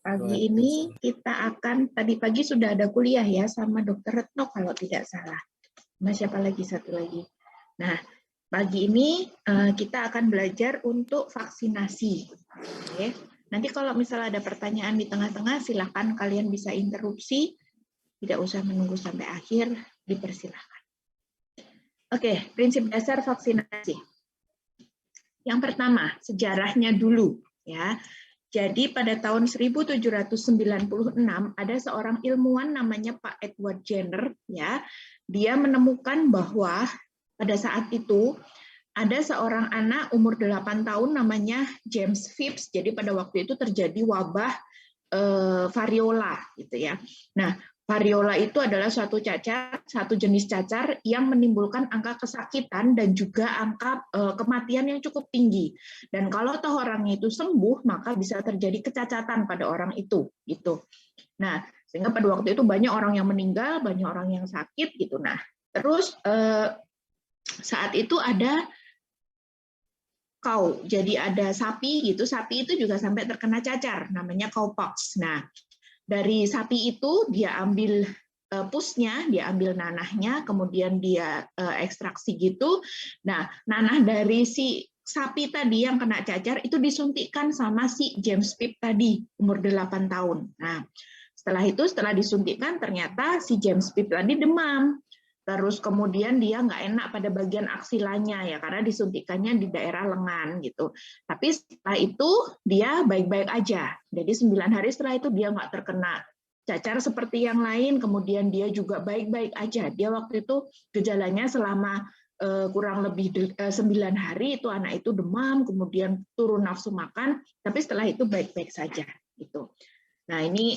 Pagi ini kita akan, tadi pagi sudah ada kuliah ya sama Dokter Retno kalau tidak salah. Mas siapa lagi satu lagi. Nah, pagi ini kita akan belajar untuk vaksinasi. Oke. Nanti kalau misalnya ada pertanyaan di tengah-tengah, silakan kalian bisa interupsi. Tidak usah menunggu sampai akhir, dipersilahkan. Oke, prinsip dasar vaksinasi. Yang pertama, sejarahnya dulu ya. Jadi pada tahun 1796 ada seorang ilmuwan namanya Pak Edward Jenner ya. Dia menemukan bahwa pada saat itu ada seorang anak umur 8 tahun namanya James Phipps. Jadi pada waktu itu terjadi wabah variola gitu ya. Nah, variola itu adalah satu jenis cacar yang menimbulkan angka kesakitan dan juga angka kematian yang cukup tinggi. Dan kalau toh orangnya itu sembuh, maka bisa terjadi kecacatan pada orang itu, gitu. Nah, sehingga pada waktu itu banyak orang yang meninggal, banyak orang yang sakit, gitu. Nah, terus saat itu ada cow, jadi ada sapi, gitu. Sapi itu juga sampai terkena cacar, namanya cowpox. Nah, dari sapi itu dia ambil pusnya, dia ambil nanahnya, kemudian dia ekstraksi gitu. Nah, nanah dari si sapi tadi yang kena cacar itu disuntikkan sama si James Phipps tadi, umur 8 tahun. Nah, setelah disuntikkan ternyata si James Phipps tadi demam. Terus kemudian dia nggak enak pada bagian aksilanya ya karena disuntikannya di daerah lengan gitu. Tapi setelah itu dia baik-baik aja. Jadi 9 hari setelah itu dia nggak terkena cacar seperti yang lain. Kemudian dia juga baik-baik aja. Dia waktu itu gejalanya selama kurang lebih 9 hari itu anak itu demam, kemudian turun nafsu makan. Tapi setelah itu baik-baik saja gitu. Nah ini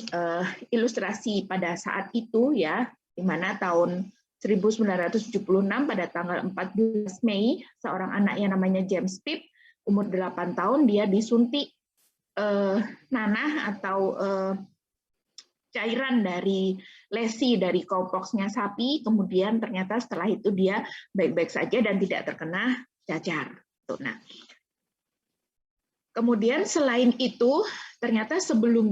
ilustrasi pada saat itu ya, di mana tahun 1976 pada tanggal 14 Mei, seorang anak yang namanya James Phipps, umur 8 tahun, dia disuntik nanah atau cairan dari lesi dari cowpox-nya sapi, kemudian ternyata setelah itu dia baik-baik saja dan tidak terkena cacar. Nah, kemudian selain itu, ternyata sebelum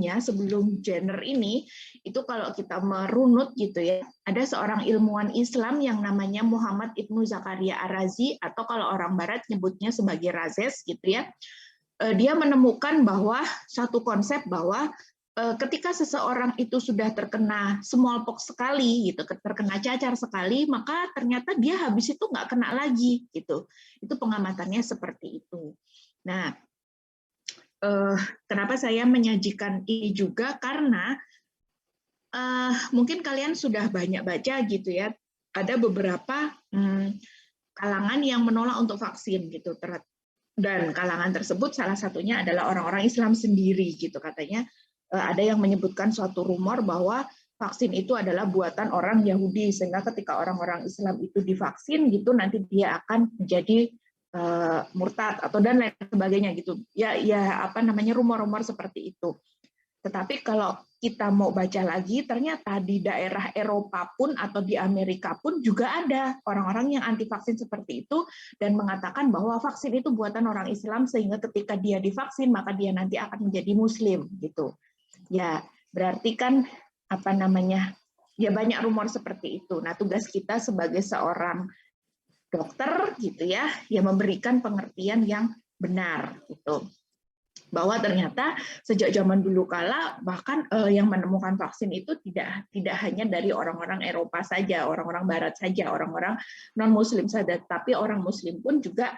Jenner ini, itu kalau kita merunut gitu ya, ada seorang ilmuwan Islam yang namanya Muhammad Ibnu Zakaria Ar-Razi, atau kalau orang Barat nyebutnya sebagai Razes gitu ya. Dia menemukan bahwa satu konsep bahwa ketika seseorang itu sudah terkena smallpox sekali, gitu, terkena cacar sekali, maka ternyata dia habis itu nggak kena lagi, gitu. Itu pengamatannya seperti itu. Nah, kenapa saya menyajikan ini juga karena mungkin kalian sudah banyak baca gitu ya, ada beberapa kalangan yang menolak untuk vaksin gitu, dan kalangan tersebut salah satunya adalah orang-orang Islam sendiri gitu. Katanya ada yang menyebutkan suatu rumor bahwa vaksin itu adalah buatan orang Yahudi, sehingga ketika orang-orang Islam itu divaksin gitu nanti dia akan menjadi murtad atau dan lain sebagainya gitu ya apa namanya rumor-rumor seperti itu. Tetapi kalau kita mau baca lagi ternyata di daerah Eropa pun atau di Amerika pun juga ada orang-orang yang anti vaksin seperti itu dan mengatakan bahwa vaksin itu buatan orang Islam sehingga ketika dia divaksin maka dia nanti akan menjadi muslim gitu. Ya, berarti kan apa namanya? Ya banyak rumor seperti itu. Nah, tugas kita sebagai seorang dokter gitu ya, yang memberikan pengertian yang benar gitu. Bahwa ternyata sejak zaman dulu kala bahkan yang menemukan vaksin itu tidak hanya dari orang-orang Eropa saja, orang-orang Barat saja, orang-orang non-Muslim saja, tapi orang Muslim pun juga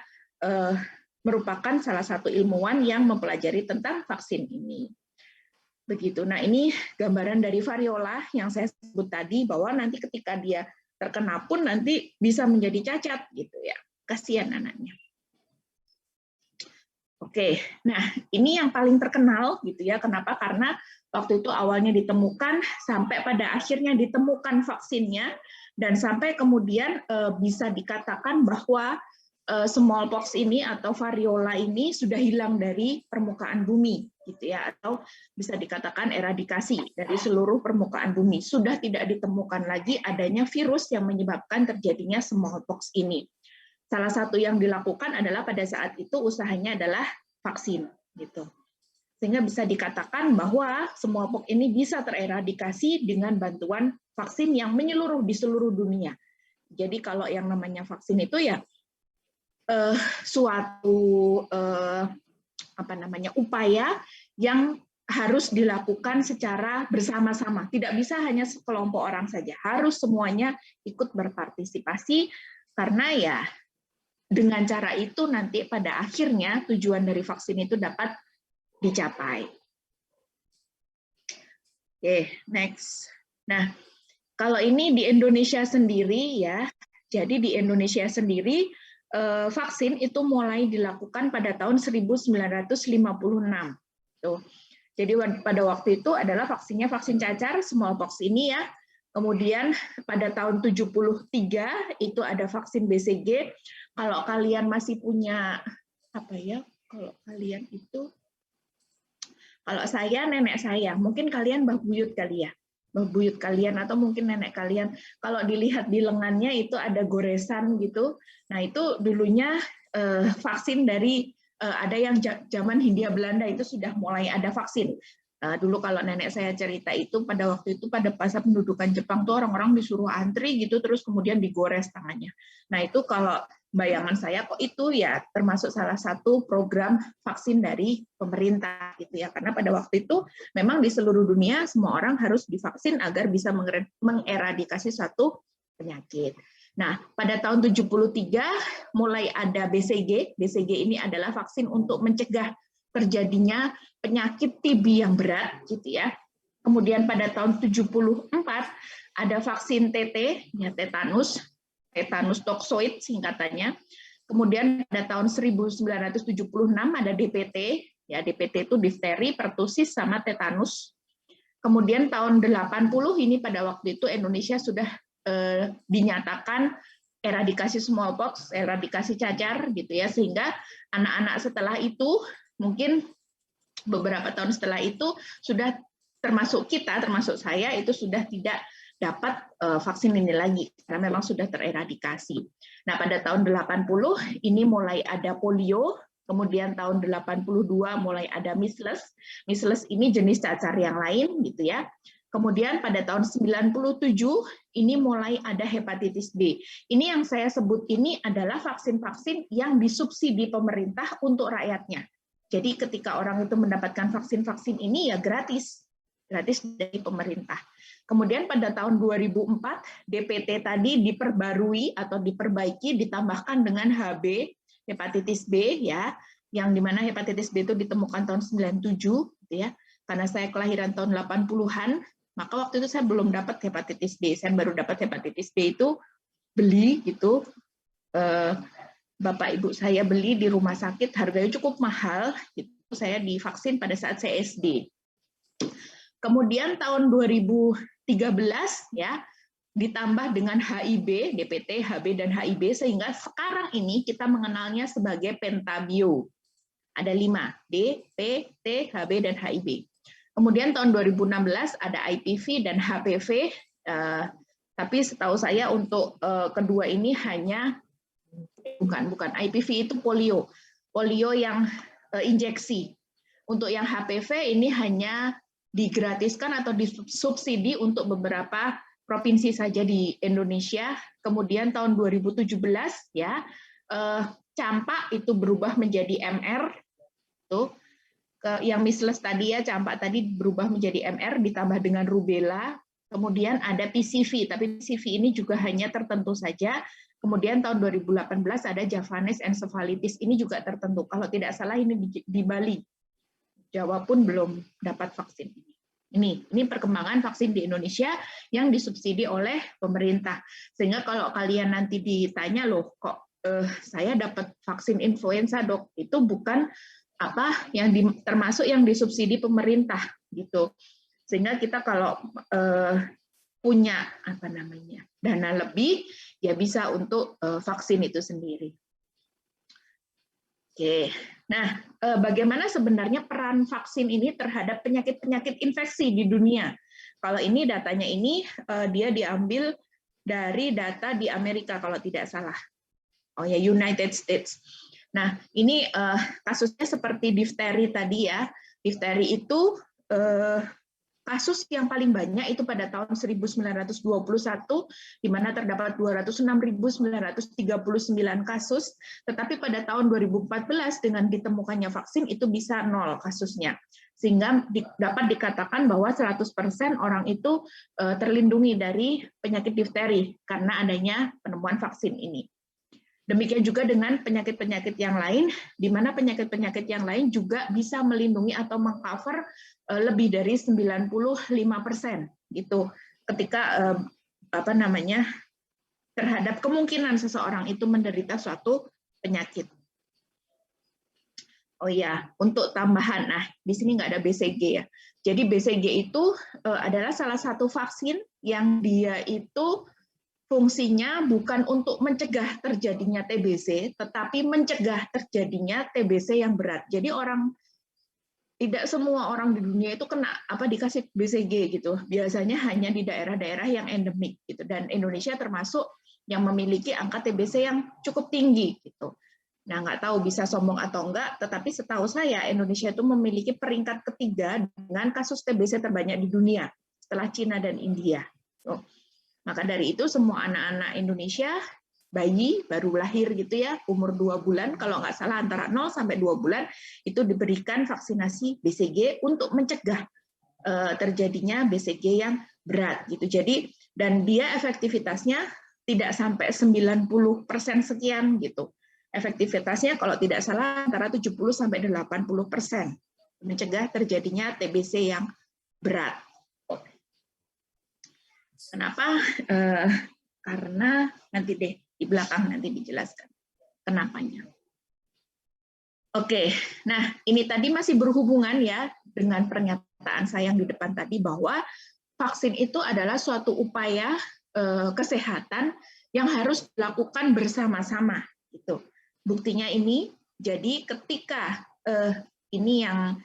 merupakan salah satu ilmuwan yang mempelajari tentang vaksin ini. Begitu. Nah ini gambaran dari variola yang saya sebut tadi bahwa nanti ketika dia terkena pun nanti bisa menjadi cacat gitu ya, kasihan anaknya. Oke, nah ini yang paling terkenal gitu ya. Kenapa? Karena waktu itu awalnya ditemukan sampai pada akhirnya ditemukan vaksinnya dan sampai kemudian bisa dikatakan bahwa smallpox ini atau variola ini sudah hilang dari permukaan bumi gitu ya, atau bisa dikatakan eradikasi dari seluruh permukaan bumi. Sudah tidak ditemukan lagi adanya virus yang menyebabkan terjadinya smallpox ini. Salah satu yang dilakukan adalah pada saat itu usahanya adalah vaksin gitu. Sehingga bisa dikatakan bahwa smallpox ini bisa tereradikasi dengan bantuan vaksin yang menyeluruh di seluruh dunia. Jadi kalau yang namanya vaksin itu ya suatu upaya yang harus dilakukan secara bersama-sama. Tidak bisa hanya sekelompok orang saja, harus semuanya ikut berpartisipasi karena ya dengan cara itu nanti pada akhirnya tujuan dari vaksin itu dapat dicapai. Oke, next. Nah, kalau ini di Indonesia sendiri ya, jadi di Indonesia sendiri vaksin itu mulai dilakukan pada tahun 1956. Tuh. Jadi pada waktu itu adalah vaksinnya vaksin cacar, smallpox ini ya. Kemudian pada tahun 73 itu ada vaksin BCG. Kalau kalian masih punya apa ya? Kalau kalian itu kalau saya nenek saya, mungkin kalian mbah buyut kali ya. Mbah buyut kalian atau mungkin nenek kalian. Kalau dilihat di lengannya itu ada goresan gitu. Nah, itu dulunya vaksin dari ada yang zaman Hindia Belanda itu sudah mulai ada vaksin. Dulu kalau nenek saya cerita itu pada waktu itu pada masa pendudukan Jepang tuh orang-orang disuruh antri gitu terus kemudian digores tangannya. Nah, itu kalau bayangan saya kok itu ya termasuk salah satu program vaksin dari pemerintah gitu ya, karena pada waktu itu memang di seluruh dunia semua orang harus divaksin agar bisa mengeradikasi suatu penyakit. Nah, pada tahun 73 mulai ada BCG. BCG ini adalah vaksin untuk mencegah terjadinya penyakit TB yang berat gitu ya. Kemudian pada tahun 74 ada vaksin TT ya, tetanus toxoid singkatannya. Kemudian pada tahun 1976 ada DPT, ya DPT itu difteri, pertusis sama tetanus. Kemudian tahun 80 ini pada waktu itu Indonesia sudah dinyatakan eradikasi smallpox, eradikasi cacar gitu ya, sehingga anak-anak setelah itu mungkin beberapa tahun setelah itu sudah termasuk kita, termasuk saya itu sudah tidak dapat vaksin ini lagi karena memang sudah tereradikasi. Nah, pada tahun 80 ini mulai ada polio, kemudian tahun 82 mulai ada measles. Measles ini jenis cacar yang lain gitu ya. Kemudian pada tahun 97 ini mulai ada hepatitis B. Ini yang saya sebut ini adalah vaksin-vaksin yang disubsidi pemerintah untuk rakyatnya. Jadi ketika orang itu mendapatkan vaksin-vaksin ini ya gratis dari pemerintah. Kemudian pada tahun 2004 DPT tadi diperbarui atau diperbaiki ditambahkan dengan HB, hepatitis B ya, yang dimana hepatitis B itu ditemukan tahun 97 gitu ya. Karena saya kelahiran tahun 80-an, maka waktu itu saya belum dapat hepatitis B. Saya baru dapat hepatitis B itu beli gitu. Bapak ibu saya beli di rumah sakit, harganya cukup mahal. Gitu. Saya divaksin pada saat saya SD. Kemudian tahun 2013 ya ditambah dengan HIB, DPT, HB dan HIB sehingga sekarang ini kita mengenalnya sebagai pentabio. Ada 5, D, P, T, HB dan HIB. Kemudian tahun 2016 ada IPV dan HPV, tapi setahu saya untuk kedua ini hanya bukan IPV itu polio yang injeksi. Untuk yang HPV ini hanya digratiskan atau disubsidi untuk beberapa provinsi saja di Indonesia. Kemudian tahun 2017 ya campak itu berubah menjadi MR tuh. Yang measles tadi ya campak tadi berubah menjadi MR ditambah dengan rubella. Kemudian ada PCV, tapi PCV ini juga hanya tertentu saja. Kemudian tahun 2018 ada Javanese encephalitis, ini juga tertentu. Kalau tidak salah ini di Bali. Jawa pun belum dapat vaksin. Ini perkembangan vaksin di Indonesia yang disubsidi oleh pemerintah. Sehingga kalau kalian nanti ditanya loh, kok saya dapat vaksin influenza dok, itu bukan apa yang termasuk yang disubsidi pemerintah gitu. Sehingga kita kalau punya dana lebih ya bisa untuk vaksin itu sendiri. Oke, nah bagaimana sebenarnya peran vaksin ini terhadap penyakit-penyakit infeksi di dunia? Kalau ini datanya ini dia diambil dari data di Amerika kalau tidak salah. Oh ya, United States. Nah ini kasusnya seperti difteri tadi ya. Difteri itu kasus yang paling banyak itu pada tahun 1921, di mana terdapat 206.939 kasus, tetapi pada tahun 2014 dengan ditemukannya vaksin itu bisa 0 kasusnya. Sehingga dapat dikatakan bahwa 100% orang itu terlindungi dari penyakit difteri karena adanya penemuan vaksin ini. Demikian juga dengan penyakit-penyakit yang lain, di mana penyakit-penyakit yang lain juga bisa melindungi atau mengcover lebih dari 95% gitu. Ketika terhadap kemungkinan seseorang itu menderita suatu penyakit. Oh ya, untuk tambahan, nah di sini nggak ada BCG ya. Jadi BCG itu adalah salah satu vaksin yang dia itu fungsinya bukan untuk mencegah terjadinya TBC, tetapi mencegah terjadinya TBC yang berat. Jadi tidak semua orang di dunia itu kena dikasih BCG gitu. Biasanya hanya di daerah-daerah yang endemik gitu. Dan Indonesia termasuk yang memiliki angka TBC yang cukup tinggi gitu. Nah, nggak tahu bisa sombong atau enggak, tetapi setahu saya Indonesia itu memiliki peringkat ketiga dengan kasus TBC terbanyak di dunia setelah Cina dan India. Maka dari itu semua anak-anak Indonesia, bayi baru lahir gitu ya, umur 2 bulan, kalau nggak salah antara 0 sampai 2 bulan, itu diberikan vaksinasi BCG untuk mencegah terjadinya BCG yang berat gitu. Jadi dan dia efektivitasnya tidak sampai 90% sekian gitu. Efektivitasnya kalau tidak salah antara 70 sampai 80% mencegah terjadinya TBC yang berat. Kenapa? Karena nanti deh di belakang nanti dijelaskan kenapanya. Oke, nah ini tadi masih berhubungan ya dengan pernyataan saya yang di depan tadi bahwa vaksin itu adalah suatu upaya kesehatan yang harus dilakukan bersama-sama. Gitu. Buktinya ini, jadi ketika ini yang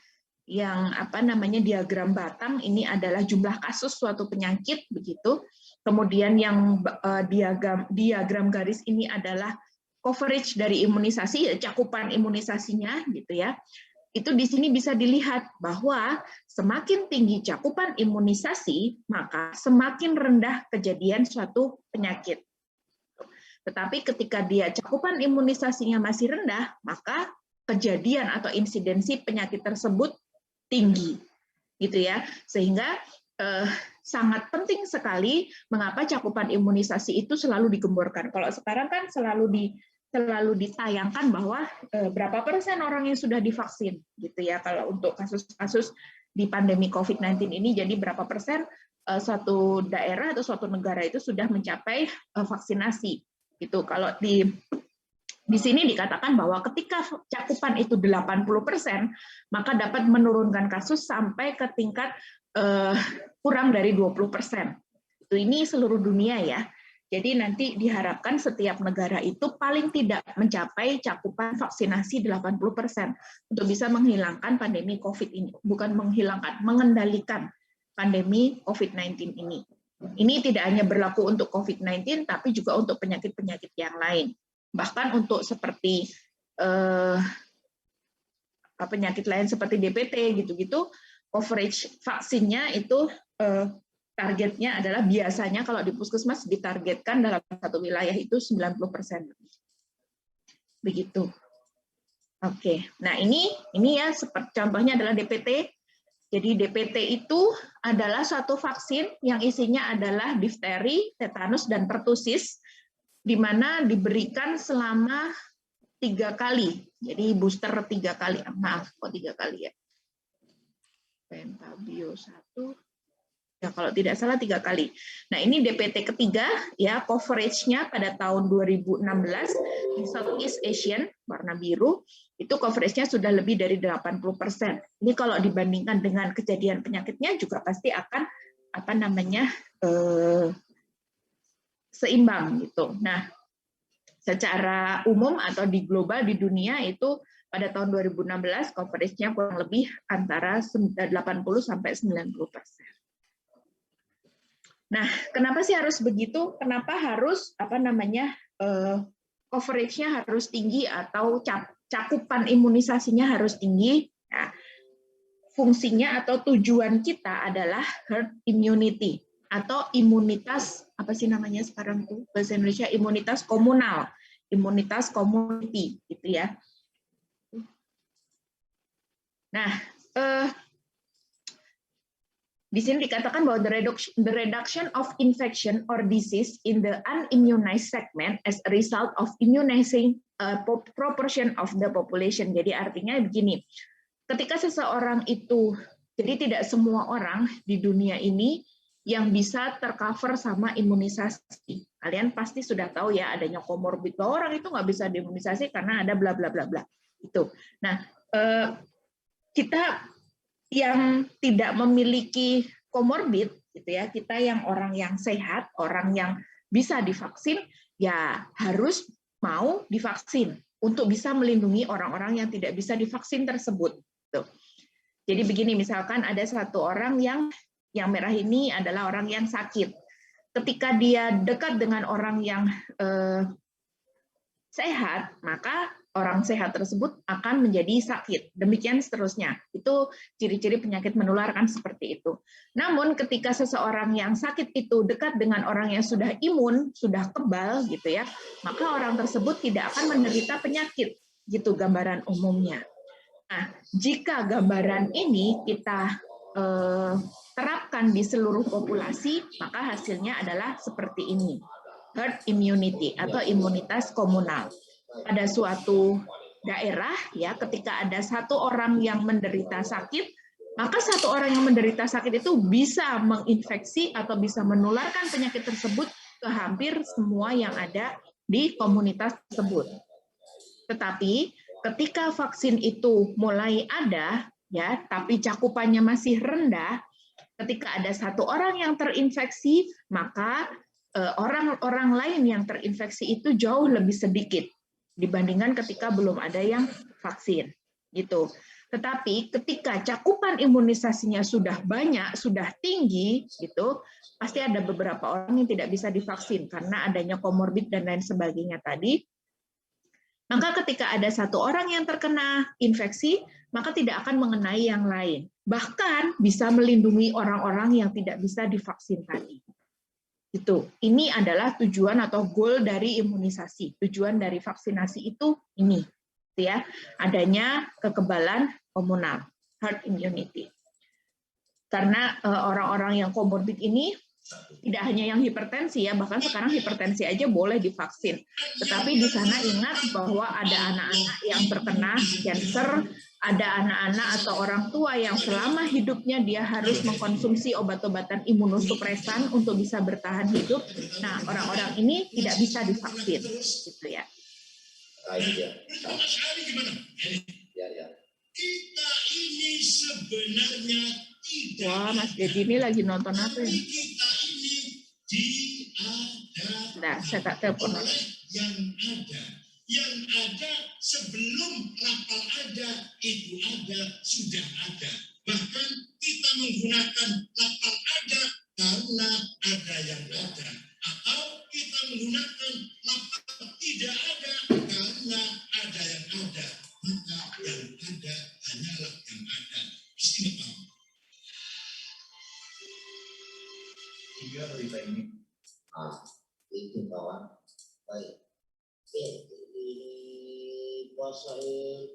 diagram batang ini adalah jumlah kasus suatu penyakit begitu. Kemudian yang diagram garis ini adalah coverage dari imunisasi, cakupan imunisasinya gitu ya. Itu di sini bisa dilihat bahwa semakin tinggi cakupan imunisasi, maka semakin rendah kejadian suatu penyakit. Tetapi ketika dia cakupan imunisasinya masih rendah, maka kejadian atau insidensi penyakit tersebut tinggi, gitu ya. Sehingga sangat penting sekali mengapa cakupan imunisasi itu selalu digemborkan. Kalau sekarang kan selalu ditayangkan bahwa berapa persen orang yang sudah divaksin, gitu ya. Kalau untuk kasus-kasus di pandemi COVID-19 ini, jadi berapa persen suatu daerah atau suatu negara itu sudah mencapai vaksinasi, gitu. Kalau di sini dikatakan bahwa ketika cakupan itu 80%, maka dapat menurunkan kasus sampai ke tingkat kurang dari 20%. Ini seluruh dunia ya. Jadi nanti diharapkan setiap negara itu paling tidak mencapai cakupan vaksinasi 80% untuk bisa menghilangkan pandemi COVID ini. Bukan menghilangkan, mengendalikan pandemi COVID-19 ini. Ini tidak hanya berlaku untuk COVID-19, tapi juga untuk penyakit-penyakit yang lain. Bahkan untuk seperti penyakit lain seperti DPT gitu-gitu, coverage vaksinnya itu targetnya adalah biasanya kalau di puskesmas ditargetkan dalam satu wilayah itu 90%. Begitu. Oke. Nah, ini ya seperti contohnya adalah DPT. Jadi DPT itu adalah suatu vaksin yang isinya adalah difteri, tetanus dan pertusis, di mana diberikan selama 3 kali. Jadi booster 3 kali. Maaf, kok 3 kali ya. Pentabio 1. Ya, kalau tidak salah 3 kali. Nah, ini DPT ketiga, ya, coverage-nya pada tahun 2016 di Southeast Asian, warna biru, itu coverage-nya sudah lebih dari 80%. Ini kalau dibandingkan dengan kejadian penyakitnya juga pasti akan seimbang gitu. Nah, secara umum atau di global di dunia itu pada tahun 2016 coverage-nya kurang lebih antara 80 sampai 90%. Nah, kenapa sih harus begitu? Kenapa harus coverage-nya harus tinggi atau cakupan imunisasinya harus tinggi? Nah, fungsinya atau tujuan kita adalah herd immunity atau imunitas, apa sih namanya sekarang tuh bahasa Indonesia, imunitas komunal, imunitas community gitu ya. Nah, di sini dikatakan bahwa the reduction of infection or disease in the unimmunized segment as a result of immunizing a proportion of the population. Jadi artinya begini, ketika seseorang itu, jadi tidak semua orang di dunia ini yang bisa tercover sama imunisasi. Kalian pasti sudah tahu ya adanya komorbid, bahwa orang itu nggak bisa diimunisasi karena ada bla bla bla bla. Itu. Nah, kita yang tidak memiliki komorbid, gitu ya, kita yang orang yang sehat, orang yang bisa divaksin, ya harus mau divaksin untuk bisa melindungi orang-orang yang tidak bisa divaksin tersebut. Tuh. Jadi begini, misalkan ada satu orang yang merah ini adalah orang yang sakit. Ketika dia dekat dengan orang yang sehat, maka orang sehat tersebut akan menjadi sakit. Demikian seterusnya. Itu ciri-ciri penyakit menular kan seperti itu. Namun ketika seseorang yang sakit itu dekat dengan orang yang sudah imun, sudah kebal gitu ya, maka orang tersebut tidak akan menderita penyakit. Gitu gambaran umumnya. Nah, jika gambaran ini kita terapkan di seluruh populasi, maka hasilnya adalah seperti ini. Herd immunity atau imunitas komunal. Pada suatu daerah ya, ketika ada satu orang yang menderita sakit, maka satu orang yang menderita sakit itu bisa menginfeksi atau bisa menularkan penyakit tersebut ke hampir semua yang ada di komunitas tersebut. Tetapi ketika vaksin itu mulai ada ya, tapi cakupannya masih rendah, ketika ada satu orang yang terinfeksi, maka orang-orang lain yang terinfeksi itu jauh lebih sedikit dibandingkan ketika belum ada yang vaksin, gitu. Tetapi ketika cakupan imunisasinya sudah banyak, sudah tinggi, gitu, pasti ada beberapa orang yang tidak bisa divaksin karena adanya komorbid dan lain sebagainya tadi. Maka ketika ada satu orang yang terkena infeksi, maka tidak akan mengenai yang lain. Bahkan bisa melindungi orang-orang yang tidak bisa divaksin tadi. Itu. Ini adalah tujuan atau goal dari imunisasi. Tujuan dari vaksinasi itu ini, ya, adanya kekebalan komunal, herd immunity. Karena orang-orang yang komorbid ini tidak hanya yang hipertensi ya, bahkan sekarang hipertensi aja boleh divaksin. Tetapi di sana ingat bahwa ada anak-anak yang terkena kanker, ada anak-anak atau orang tua yang selama hidupnya dia harus mengkonsumsi obat-obatan imunosupresan untuk bisa bertahan hidup. Nah, orang-orang ini tidak bisa divaksin, gitu ya. Kita ini sebenarnya tidak. Wah, Mas Dedi ini lagi nonton apa ya? Kita ini diadakan. Nah, saya tak telepon. Yang ada sebelum kapal ada, itu ada, sudah ada. Bahkan kita menggunakan kapal ada karena ada yang ada. Atau kita menggunakan kapal tidak ada karena ada yang ada. Maka yang ada hanyalah yang ada. Istimewa. Tiga berita ini. Itu kawan. Baik. Puasa ini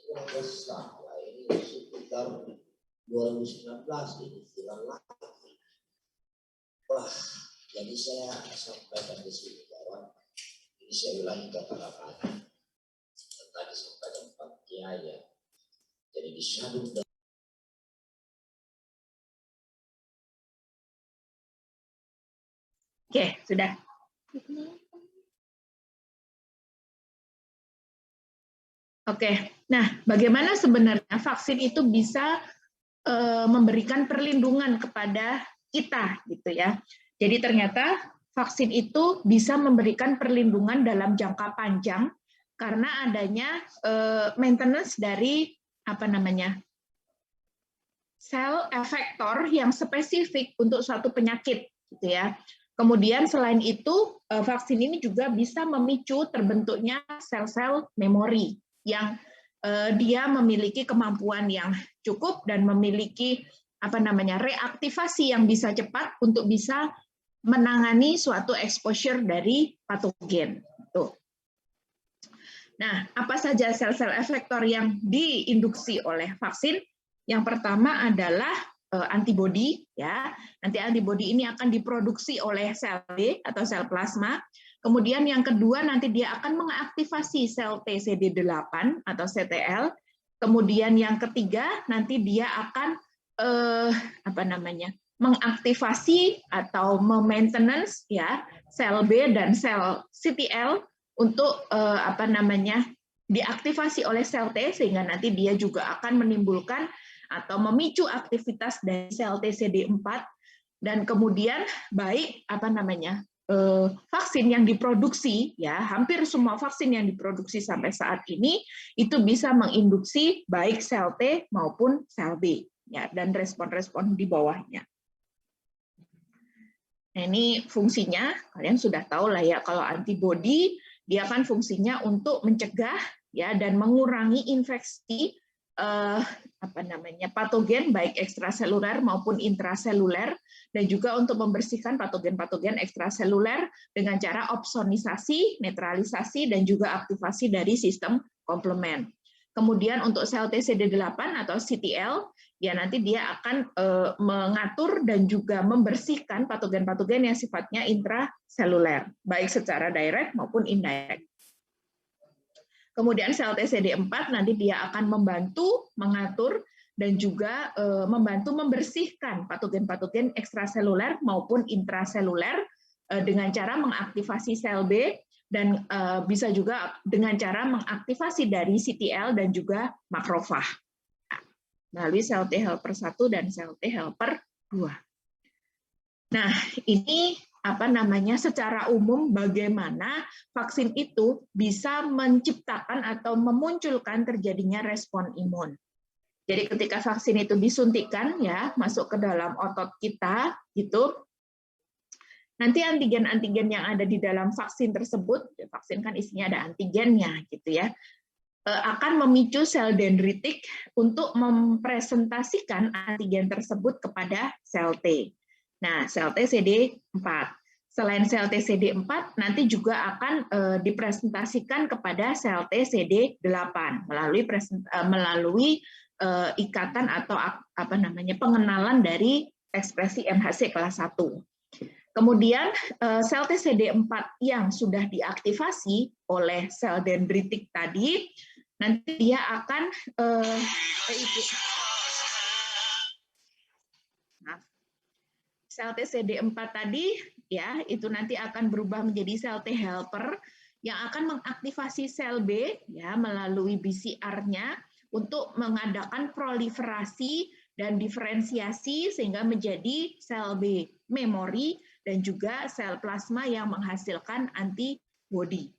kurang besar lah, ini sekitar 2019 ini bulan lagi. Wah, jadi saya sampaikan di sini kawan, ini saya ulangi kata-kata yang tadi sampaikan Pak Kiai. Jadi disadung dan Oke, sudah. Oke, nah bagaimana sebenarnya vaksin itu bisa memberikan perlindungan kepada kita, gitu ya. Jadi ternyata vaksin itu bisa memberikan perlindungan dalam jangka panjang karena adanya maintenance dari apa namanya sel efektor yang spesifik untuk suatu penyakit, gitu ya. Kemudian selain itu vaksin ini juga bisa memicu terbentuknya sel-sel memori yang dia memiliki kemampuan yang cukup dan memiliki reaktivasi yang bisa cepat untuk bisa menangani suatu exposure dari patogen. Tuh. Nah, apa saja sel-sel efektor yang diinduksi oleh vaksin? Yang pertama adalah antibodi, ya. Nanti antibodi ini akan diproduksi oleh sel B atau sel plasma. Kemudian yang kedua nanti dia akan mengaktifasi sel TCD8 atau CTL. Kemudian yang ketiga nanti dia akan mengaktifasi atau maintenance ya sel B dan sel CTL untuk diaktifasi oleh sel T sehingga nanti dia juga akan menimbulkan atau memicu aktivitas dari sel TCD4 dan kemudian baik vaksin yang diproduksi ya hampir semua vaksin yang diproduksi sampai saat ini itu bisa menginduksi baik sel T maupun sel B ya dan respon-respon di bawahnya. Nah, ini fungsinya kalian sudah tahu lah ya kalau antibodi dia kan fungsinya untuk mencegah ya dan mengurangi infeksi patogen baik ekstraseluler maupun intraseluler dan juga untuk membersihkan patogen-patogen ekstraseluler dengan cara opsonisasi, netralisasi dan juga aktivasi dari sistem komplement. Kemudian untuk sel TCD8 atau CTL ya nanti dia akan mengatur dan juga membersihkan patogen-patogen yang sifatnya intraseluler baik secara direct maupun indirect. Kemudian sel TCD4 nanti dia akan membantu mengatur dan juga membantu membersihkan patogen-patogen ekstraseluler maupun intraseluler dengan cara mengaktifasi sel B dan bisa juga dengan cara mengaktifasi dari CTL dan juga makrofag melalui sel T helper 1 dan sel T helper 2. Nah, ini secara umum bagaimana vaksin itu bisa menciptakan atau memunculkan terjadinya respon imun. Jadi ketika vaksin itu disuntikan ya masuk ke dalam otot kita gitu. Nanti antigen-antigen yang ada di dalam vaksin tersebut, vaksin kan isinya ada antigennya gitu ya, akan memicu sel dendritik untuk mempresentasikan antigen tersebut kepada sel T. Nah, sel TCD4. Selain sel TCD4, nanti juga akan dipresentasikan kepada sel TCD8 melalui ikatan atau pengenalan dari ekspresi MHC kelas 1. Kemudian sel TCD4 yang sudah diaktifasi oleh sel dendritik tadi, nanti dia akan sel TCD4 tadi ya itu nanti akan berubah menjadi sel T helper yang akan mengaktifasi sel B ya melalui BCR-nya untuk mengadakan proliferasi dan diferensiasi sehingga menjadi sel B memori dan juga sel plasma yang menghasilkan antibodi.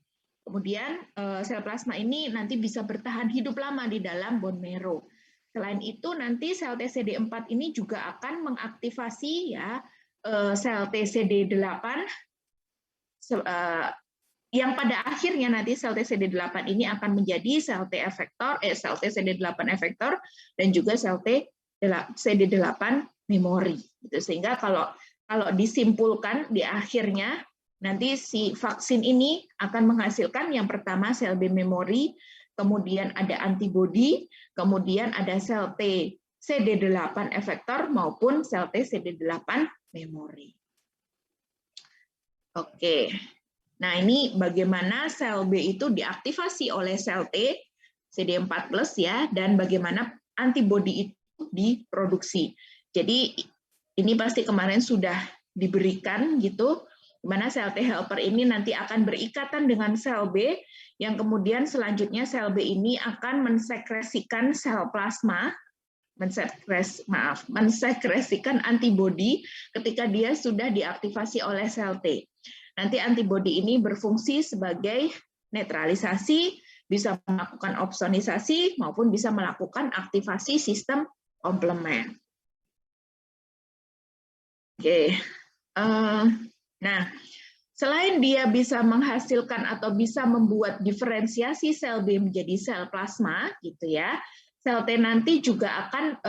Kemudian sel plasma ini nanti bisa bertahan hidup lama di dalam bone marrow. Selain itu nanti sel TCD4 ini juga akan mengaktifasi ya sel TCD8 yang pada akhirnya nanti sel TCD8 ini akan menjadi sel T efektor, sel TCD8 efektor dan juga sel TCD8 memori. Gitu. Sehingga kalau disimpulkan di akhirnya nanti si vaksin ini akan menghasilkan yang pertama sel B memori, kemudian ada antibodi, kemudian ada sel TCD8 efektor maupun sel TCD8 memori. Oke. Nah, ini bagaimana sel B itu diaktifasi oleh sel T CD4+ ya dan bagaimana antibodi itu diproduksi. Jadi ini pasti kemarin sudah diberikan gitu, di mana sel T helper ini nanti akan berikatan dengan sel B, yang kemudian selanjutnya sel B ini akan mensekresikan sel plasma, mensekresikan antibodi ketika dia sudah diaktifasi oleh sel T. Nanti antibodi ini berfungsi sebagai netralisasi, bisa melakukan opsonisasi, maupun bisa melakukan aktivasi sistem komplement. Oke, nah Selain dia bisa menghasilkan atau bisa membuat diferensiasi sel B menjadi sel plasma, gitu ya, sel T nanti juga akan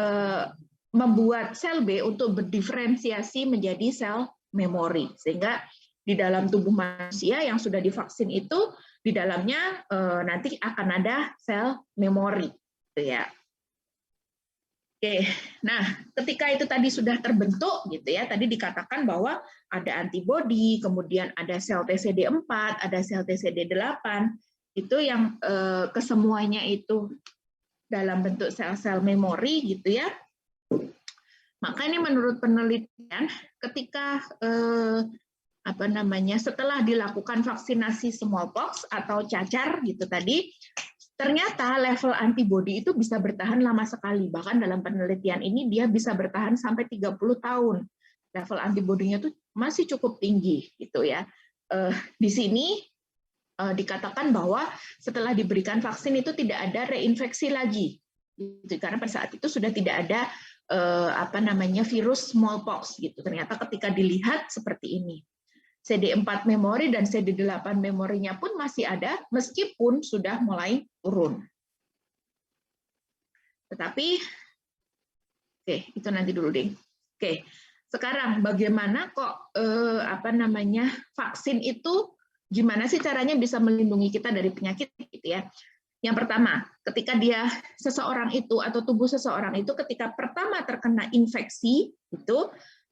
membuat sel B untuk berdiferensiasi menjadi sel memori, sehingga di dalam tubuh manusia yang sudah divaksin itu di dalamnya nanti akan ada sel memori, gitu ya. Oke, nah ketika itu tadi sudah terbentuk gitu ya, tadi dikatakan bahwa ada antibodi, kemudian ada sel TCD4, ada sel TCD8, itu yang kesemuanya itu dalam bentuk sel-sel memori gitu ya. Maka ini menurut penelitian ketika setelah dilakukan vaksinasi smallpox atau cacar gitu tadi, ternyata level antibodi itu bisa bertahan lama sekali. Bahkan dalam penelitian ini dia bisa bertahan sampai 30 tahun. Level antibodinya itu masih cukup tinggi gitu ya. Di sini dikatakan bahwa setelah diberikan vaksin itu tidak ada reinfeksi lagi. Gitu, karena pada saat itu sudah tidak ada virus smallpox gitu. Ternyata ketika dilihat seperti ini. CD4 memori dan CD8 memorinya pun masih ada meskipun sudah mulai turun. Tetapi, oke, itu nanti dulu deh. Oke, sekarang bagaimana kok vaksin itu gimana sih caranya bisa melindungi kita dari penyakit gitu ya? Yang pertama, ketika seseorang itu atau tubuh seseorang itu ketika pertama terkena infeksi itu,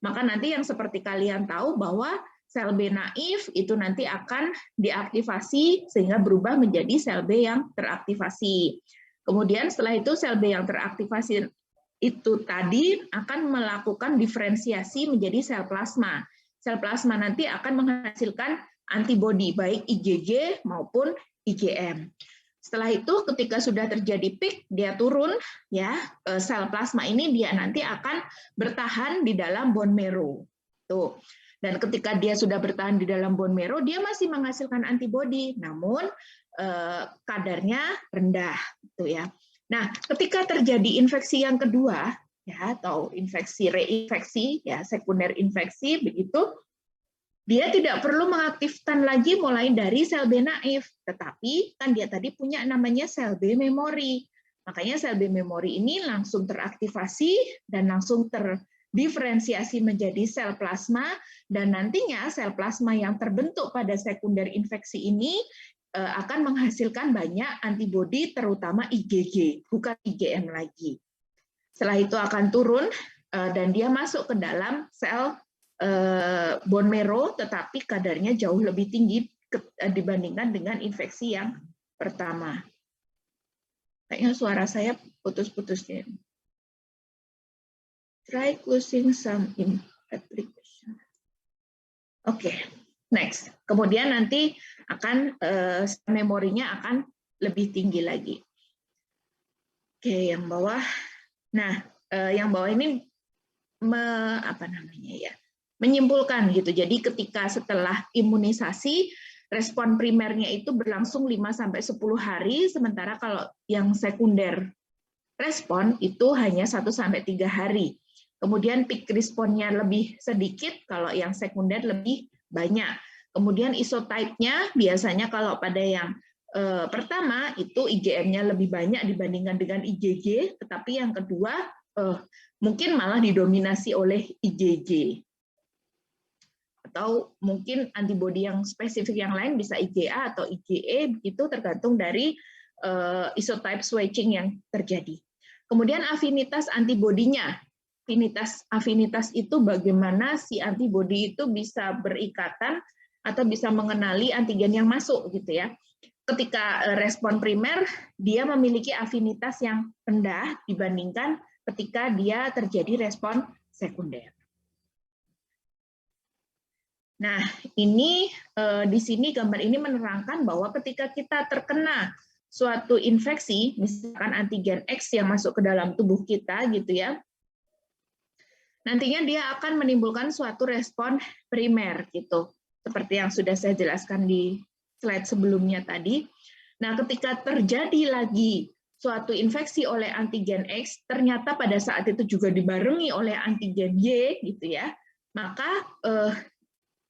maka nanti yang seperti kalian tahu bahwa sel B naif itu nanti akan diaktifasi sehingga berubah menjadi sel B yang teraktivasi. Kemudian setelah itu sel B yang teraktivasi itu tadi akan melakukan diferensiasi menjadi sel plasma. Sel plasma nanti akan menghasilkan antibodi baik IgG maupun IgM. Setelah itu ketika sudah terjadi peak dia turun ya, sel plasma ini dia nanti akan bertahan di dalam bone marrow. Tuh. Dan ketika dia sudah bertahan di dalam bone marrow, dia masih menghasilkan antibodi, namun kadarnya rendah, gitu ya. Nah, ketika terjadi infeksi yang kedua, ya atau infeksi reinfeksi, ya sekunder infeksi, begitu, dia tidak perlu mengaktifkan lagi mulai dari sel B naif, tetapi kan dia tadi punya namanya sel B memori. Makanya sel B memori ini langsung teraktivasi dan langsung diferensiasi menjadi sel plasma, dan nantinya sel plasma yang terbentuk pada sekunder infeksi ini akan menghasilkan banyak antibodi terutama IgG, bukan IgM lagi. Setelah itu akan turun dan dia masuk ke dalam sel bone marrow, tetapi kadarnya jauh lebih tinggi dibandingkan dengan infeksi yang pertama. Kayaknya suara saya putus-putus ya. Try closing some in application. Oke, next. Kemudian nanti akan memorinya akan lebih tinggi lagi. Oke, yang bawah. Nah, yang bawah ini menyimpulkan gitu. Jadi ketika setelah imunisasi, respon primernya itu berlangsung 5-10 hari, sementara kalau yang sekunder respon itu hanya 1-3 hari. Kemudian peak responnya lebih sedikit, kalau yang sekunder lebih banyak. Kemudian isotype-nya biasanya kalau pada yang pertama itu IgM-nya lebih banyak dibandingkan dengan IgG, tetapi yang kedua mungkin malah didominasi oleh IgG. Atau mungkin antibodi yang spesifik yang lain bisa IgA atau IgE, itu tergantung dari isotype switching yang terjadi. Kemudian afinitas antibodinya. Afinitas itu bagaimana si antibodi itu bisa berikatan atau bisa mengenali antigen yang masuk gitu ya. Ketika respon primer dia memiliki afinitas yang rendah dibandingkan ketika dia terjadi respon sekunder. Nah, ini di sini gambar ini menerangkan bahwa ketika kita terkena suatu infeksi, misalkan antigen X yang masuk ke dalam tubuh kita gitu ya, nantinya dia akan menimbulkan suatu respon primer gitu, seperti yang sudah saya jelaskan di slide sebelumnya tadi. Nah, ketika terjadi lagi suatu infeksi oleh antigen X, ternyata pada saat itu juga dibarengi oleh antigen Y gitu ya, maka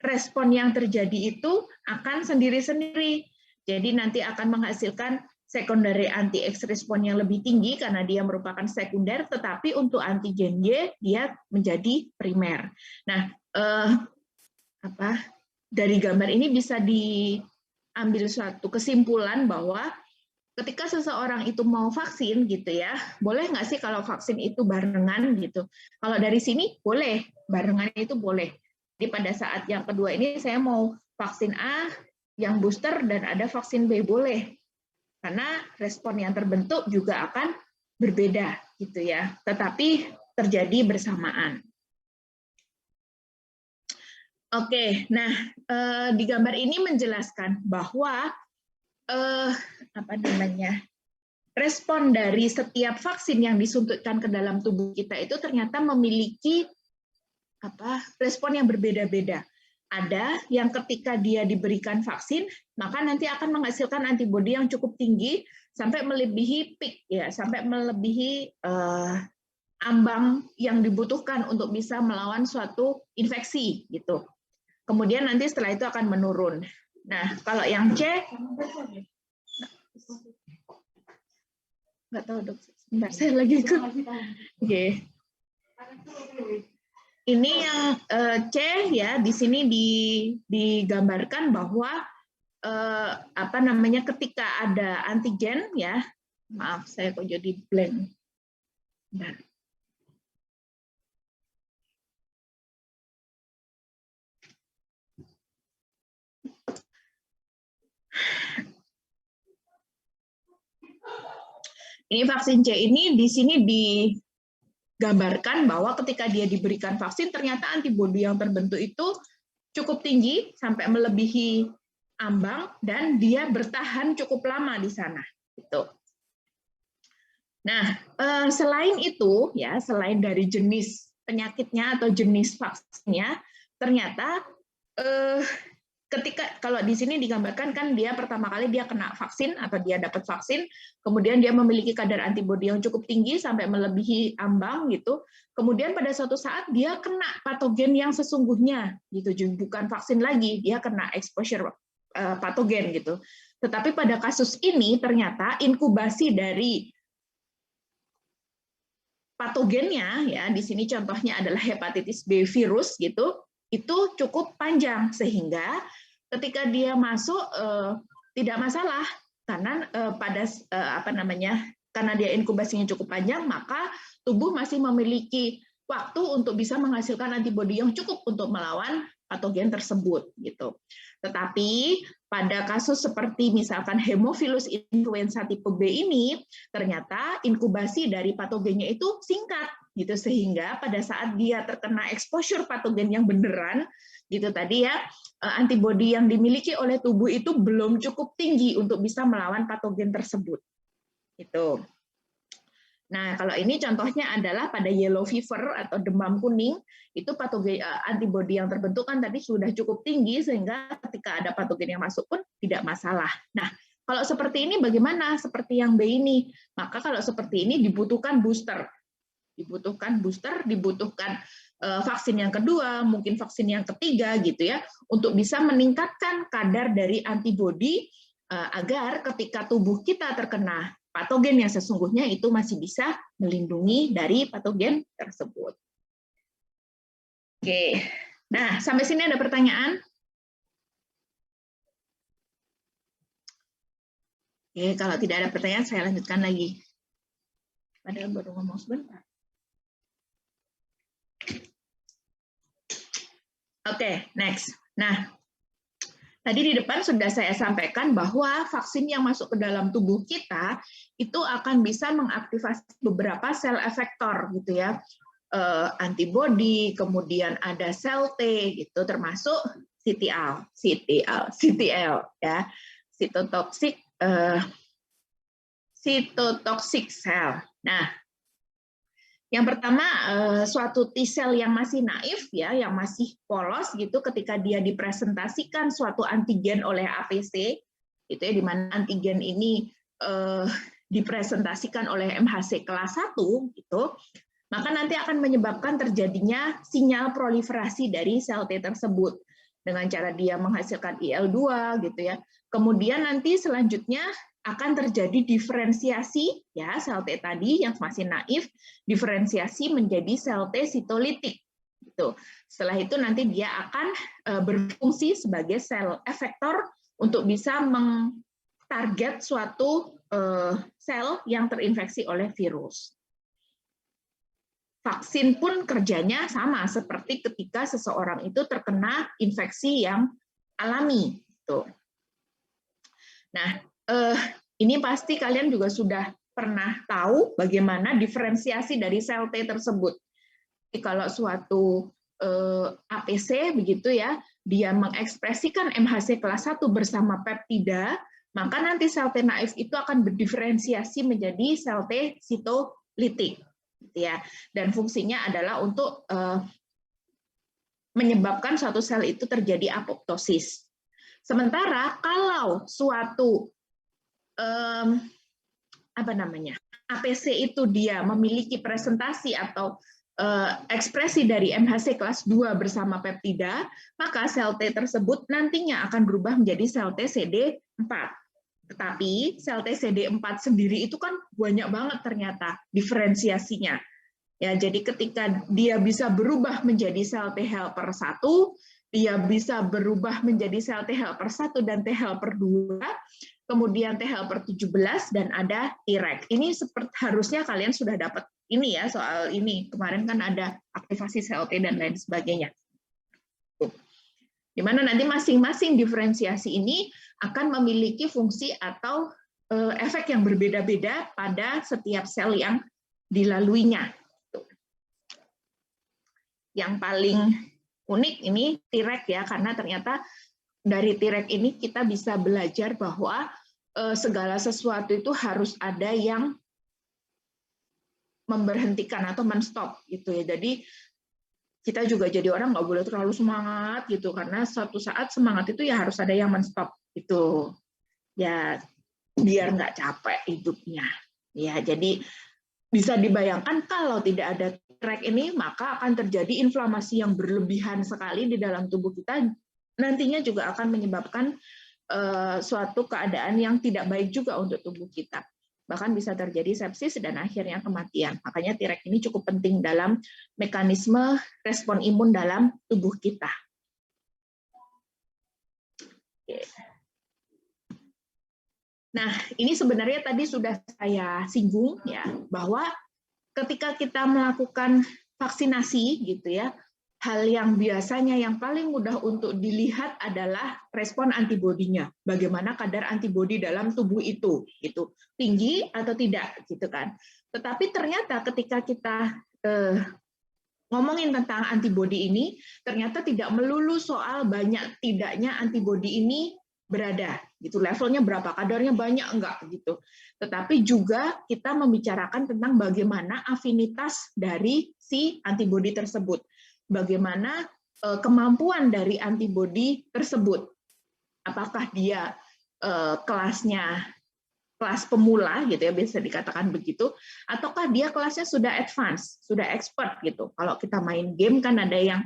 respon yang terjadi itu akan sendiri-sendiri. Jadi nanti akan menghasilkan secondary anti-X respon yang lebih tinggi karena dia merupakan sekunder, tetapi untuk antigen Y dia menjadi primer. Nah, dari gambar ini bisa diambil suatu kesimpulan bahwa ketika seseorang itu mau vaksin gitu ya, boleh nggak sih kalau vaksin itu barengan gitu? Kalau dari sini boleh, barengan itu boleh. Jadi pada saat yang kedua ini saya mau vaksin A yang booster dan ada vaksin B, boleh. Karena respon yang terbentuk juga akan berbeda gitu ya, tetapi terjadi bersamaan. Oke, nah di gambar ini menjelaskan bahwa respon dari setiap vaksin yang disuntikkan ke dalam tubuh kita itu ternyata memiliki respon yang berbeda-beda. Ada yang ketika dia diberikan vaksin, maka nanti akan menghasilkan antibodi yang cukup tinggi sampai melebihi peak ya, sampai melebihi ambang yang dibutuhkan untuk bisa melawan suatu infeksi gitu. Kemudian nanti setelah itu akan menurun. Nah, kalau yang C, nggak tahu dok, sebentar saya lagi ikut. Oke. Ini yang C ya, di sini digambarkan bahwa ketika ada antigen ya, maaf saya kok jadi blank. Bentar. Ini vaksin C ini di sini digambarkan bahwa ketika dia diberikan vaksin ternyata antibodi yang terbentuk itu cukup tinggi sampai melebihi ambang dan dia bertahan cukup lama di sana. Gitu. Nah, selain itu ya, selain dari jenis penyakitnya atau jenis vaksinnya, ternyata ketika kalau di sini digambarkan kan dia pertama kali dia kena vaksin atau dia dapat vaksin, kemudian dia memiliki kadar antibodi yang cukup tinggi sampai melebihi ambang gitu. Kemudian pada suatu saat dia kena patogen yang sesungguhnya gitu, bukan vaksin lagi, dia kena exposure patogen gitu. Tetapi pada kasus ini ternyata inkubasi dari patogennya ya, di sini contohnya adalah hepatitis B virus gitu. Itu cukup panjang sehingga ketika dia masuk tidak masalah karena karena dia inkubasinya cukup panjang, maka tubuh masih memiliki waktu untuk bisa menghasilkan antibodi yang cukup untuk melawan patogen tersebut gitu. Tetapi pada kasus seperti misalkan Haemophilus influenza tipe B ini ternyata inkubasi dari patogennya itu singkat gitu, sehingga pada saat dia terkena exposure patogen yang beneran gitu tadi ya, antibodi yang dimiliki oleh tubuh itu belum cukup tinggi untuk bisa melawan patogen tersebut gitu. Nah, kalau ini contohnya adalah pada yellow fever atau demam kuning, itu patogen antibodi yang terbentuk kan tadi sudah cukup tinggi sehingga ketika ada patogen yang masuk pun tidak masalah. Nah, kalau seperti ini bagaimana? Seperti yang B ini, maka kalau seperti ini dibutuhkan booster. Dibutuhkan booster, dibutuhkan vaksin yang kedua, mungkin vaksin yang ketiga gitu ya, untuk bisa meningkatkan kadar dari antibodi agar ketika tubuh kita terkena patogen yang sesungguhnya itu masih bisa melindungi dari patogen tersebut. Oke, nah sampai sini ada pertanyaan? Oke, kalau tidak ada pertanyaan saya lanjutkan lagi. Padahal baru ngomong sebentar. Oke, next. Nah, tadi di depan sudah saya sampaikan bahwa vaksin yang masuk ke dalam tubuh kita itu akan bisa mengaktifasi beberapa sel efektor gitu ya, antibodi, kemudian ada sel T gitu, termasuk CTL ya, cytotoxic cell. Nah, yang pertama, suatu T-cell yang masih naif ya, yang masih polos gitu, ketika dia dipresentasikan suatu antigen oleh APC, itu ya, di mana antigen ini dipresentasikan oleh MHC kelas 1 gitu, maka nanti akan menyebabkan terjadinya sinyal proliferasi dari sel T tersebut. dengan cara dia menghasilkan IL-2 gitu ya. Kemudian nanti selanjutnya akan terjadi diferensiasi ya sel T tadi yang masih naif diferensiasi menjadi sel T sitolitik gitu. Setelah itu nanti dia akan berfungsi sebagai sel efektor untuk bisa mengtarget suatu sel yang terinfeksi oleh virus. Vaksin pun kerjanya sama seperti ketika seseorang itu terkena infeksi yang alami. Gitu. Nah, ini pasti kalian juga sudah pernah tahu bagaimana diferensiasi dari sel T tersebut. Jadi kalau suatu APC begitu ya, dia mengekspresikan MHC kelas 1 bersama peptida, maka nanti sel T naif itu akan berdiferensiasi menjadi sel T sitolitik. Ya, dan fungsinya adalah untuk menyebabkan suatu sel itu terjadi apoptosis. Sementara kalau suatu APC itu dia memiliki presentasi atau ekspresi dari MHC kelas 2 bersama peptida, maka sel T tersebut nantinya akan berubah menjadi sel T CD4. Tetapi sel T CD4 sendiri itu kan banyak banget ternyata diferensiasinya. Ya, jadi ketika dia bisa berubah menjadi sel T helper 1, dia bisa berubah menjadi sel T helper 1 dan T helper 2, kemudian T helper 17 dan ada Treg. Ini seperti harusnya kalian sudah dapat ini ya soal ini. Kemarin kan ada aktivasi sel T dan lain sebagainya. Di mana nanti masing-masing diferensiasi ini akan memiliki fungsi atau efek yang berbeda-beda pada setiap sel yang dilaluinya. Yang paling unik ini Treg ya, karena ternyata dari Treg ini kita bisa belajar bahwa segala sesuatu itu harus ada yang memberhentikan atau menstop gitu ya. Jadi kita juga jadi orang nggak boleh terlalu semangat gitu, karena suatu saat semangat itu ya harus ada yang menstop gitu ya, biar nggak capek hidupnya ya. Jadi bisa dibayangkan kalau tidak ada Treg ini, maka akan terjadi inflamasi yang berlebihan sekali di dalam tubuh kita, nantinya juga akan menyebabkan suatu keadaan yang tidak baik juga untuk tubuh kita. Bahkan bisa terjadi sepsis dan akhirnya kematian. Makanya Treg ini cukup penting dalam mekanisme respon imun dalam tubuh kita. Nah, ini sebenarnya tadi sudah saya singgung ya, bahwa ketika kita melakukan vaksinasi gitu ya, hal yang biasanya yang paling mudah untuk dilihat adalah respon antibodinya. Bagaimana kadar antibodi dalam tubuh itu, gitu. Tinggi atau tidak, gitu kan. Tetapi ternyata ketika kita ngomongin tentang antibodi ini, ternyata tidak melulu soal banyak tidaknya antibodi ini berada, gitu. Levelnya berapa, kadarnya banyak enggak, gitu. Tetapi juga kita membicarakan tentang bagaimana afinitas dari si antibodi tersebut. Bagaimana kemampuan dari antibodi tersebut. Apakah dia kelasnya kelas pemula gitu ya, bisa dikatakan begitu, ataukah dia kelasnya sudah advance, sudah expert gitu. Kalau kita main game kan ada yang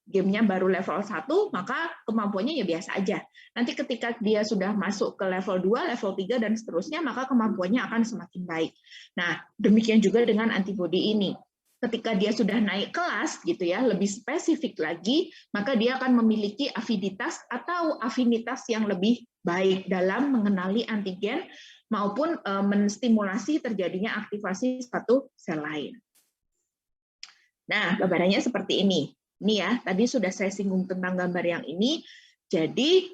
gamenya baru level 1, maka kemampuannya ya biasa aja. Nanti ketika dia sudah masuk ke level 2, level 3 dan seterusnya, maka kemampuannya akan semakin baik. Nah, demikian juga dengan antibodi ini. Ketika dia sudah naik kelas gitu ya, lebih spesifik lagi, maka dia akan memiliki afinitas atau afinitas yang lebih baik dalam mengenali antigen maupun menstimulasi terjadinya aktivasi suatu sel lain. Nah, gambarannya seperti ini. Ini ya, tadi sudah saya singgung tentang gambar yang ini. Jadi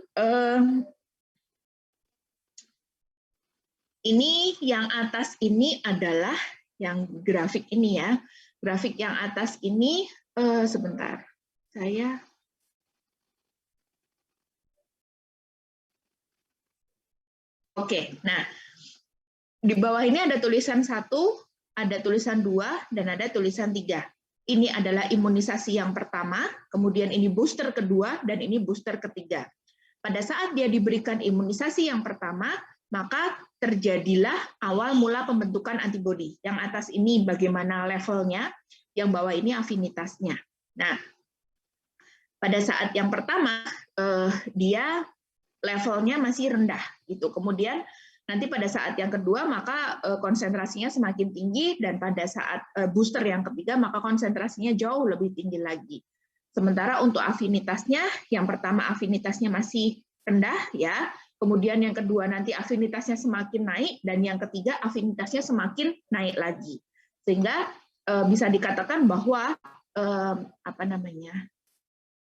ini yang atas ini adalah yang grafik ini ya. Grafik yang atas ini, sebentar, saya oke. Nah, di bawah ini ada tulisan 1, ada tulisan 2, dan ada tulisan 3. Ini adalah imunisasi yang pertama, kemudian ini booster kedua, dan ini booster ketiga. Pada saat dia diberikan imunisasi yang pertama, maka terjadilah awal mula pembentukan antibodi. Yang atas ini bagaimana levelnya, yang bawah ini afinitasnya. Nah, pada saat yang pertama dia levelnya masih rendah gitu. Kemudian nanti pada saat yang kedua maka konsentrasinya semakin tinggi, dan pada saat booster yang ketiga maka konsentrasinya jauh lebih tinggi lagi. Sementara untuk afinitasnya, yang pertama afinitasnya masih rendah ya, kemudian yang kedua nanti afinitasnya semakin naik, dan yang ketiga afinitasnya semakin naik lagi. Sehingga bisa dikatakan bahwa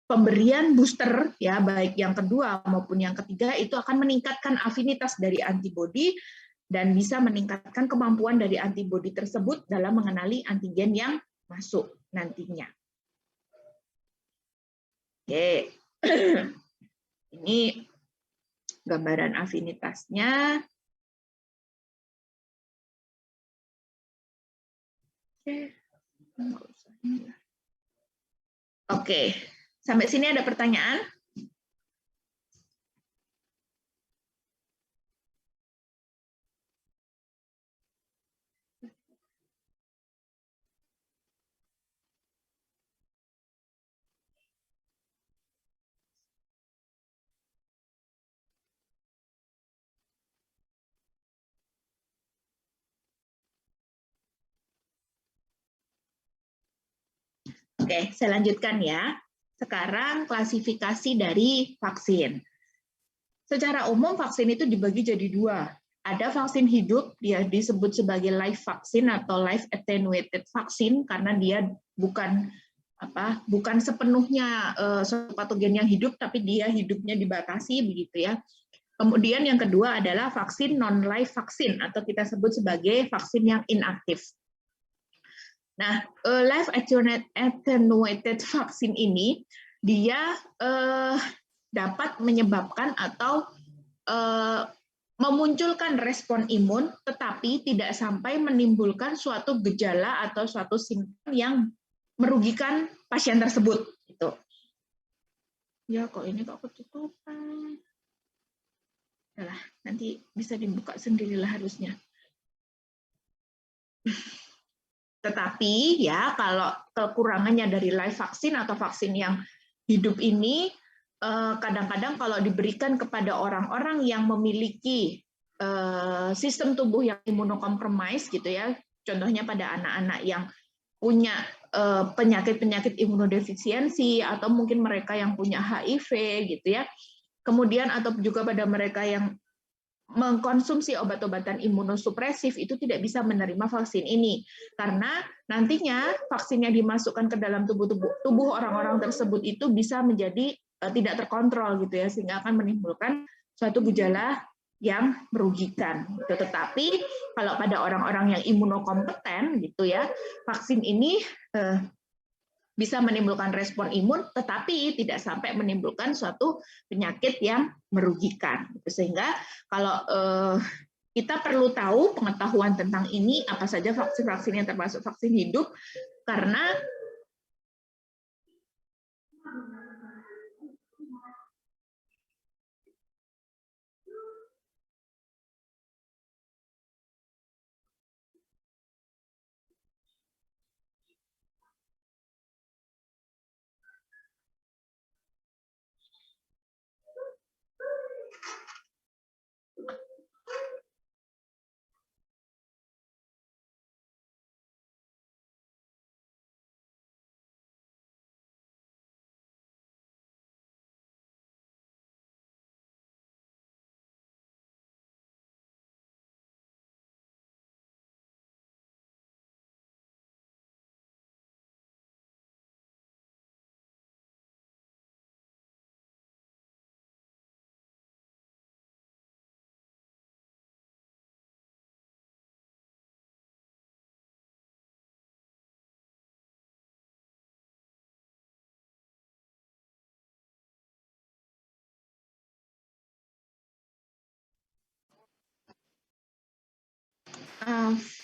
pemberian booster ya, baik yang kedua maupun yang ketiga, itu akan meningkatkan afinitas dari antibodi dan bisa meningkatkan kemampuan dari antibodi tersebut dalam mengenali antigen yang masuk nantinya. Oke. Ini gambaran afinitasnya. Oke. Sampai sini ada pertanyaan? Oke, saya lanjutkan ya. Sekarang klasifikasi dari vaksin. Secara umum vaksin itu dibagi jadi dua. Ada vaksin hidup, dia disebut sebagai live vaksin atau live attenuated vaksin karena dia bukan sepenuhnya suatu patogen yang hidup, tapi dia hidupnya dibatasi begitu ya. Kemudian yang kedua adalah vaksin non-live vaksin atau kita sebut sebagai vaksin yang inaktif. Nah, live attenuated vaksin ini dia dapat menyebabkan atau memunculkan respon imun, tetapi tidak sampai menimbulkan suatu gejala atau suatu simptom yang merugikan pasien tersebut. Gitu. Ya, kok ini kok ketutupan. Yalah, nanti bisa dibuka sendirilah harusnya. Tetapi ya kalau kekurangannya dari live vaksin atau vaksin yang hidup ini, kadang-kadang kalau diberikan kepada orang-orang yang memiliki sistem tubuh yang imunokompromis gitu ya, contohnya pada anak-anak yang punya penyakit-penyakit imunodefisiensi atau mungkin mereka yang punya HIV gitu ya, kemudian atau juga pada mereka yang mengkonsumsi obat-obatan imunosupresif itu tidak bisa menerima vaksin ini karena nantinya vaksin yang dimasukkan ke dalam tubuh orang-orang tersebut itu bisa menjadi tidak terkontrol gitu ya, sehingga akan menimbulkan suatu gejala yang merugikan. Tetapi kalau pada orang-orang yang imunokompeten gitu ya, vaksin ini bisa menimbulkan respon imun, tetapi tidak sampai menimbulkan suatu penyakit yang merugikan. Sehingga kalau kita perlu tahu pengetahuan tentang ini, apa saja vaksin-vaksin yang termasuk vaksin hidup, karena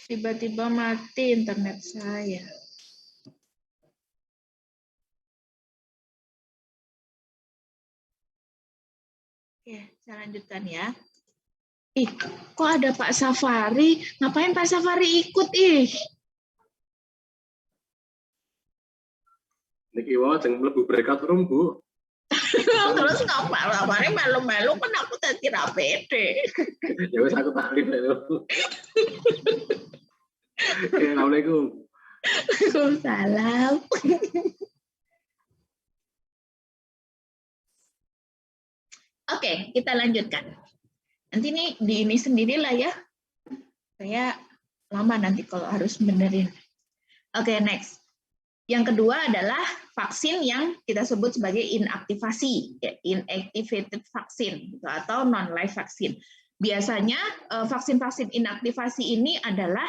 tiba-tiba mati internet saya. Oke, saya lanjutkan ya. Kok ada Pak Safari? Ngapain Pak Safari ikut? Niki wae sing mlebu breakout room, Bu. Terus ngapain melu-melu kan aku tadi ra pede. Ya wis aku taklif lho. Assalamualaikum. Waalaikumsalam. Oke, kita lanjutkan. Nanti di ini sendirilah ya. Saya lama nanti kalau harus benerin. Oke, next. Yang kedua adalah vaksin yang kita sebut sebagai inaktivasi, ya, inactivated vaksin gitu, atau non-live vaksin. Biasanya vaksin-vaksin inaktivasi ini adalah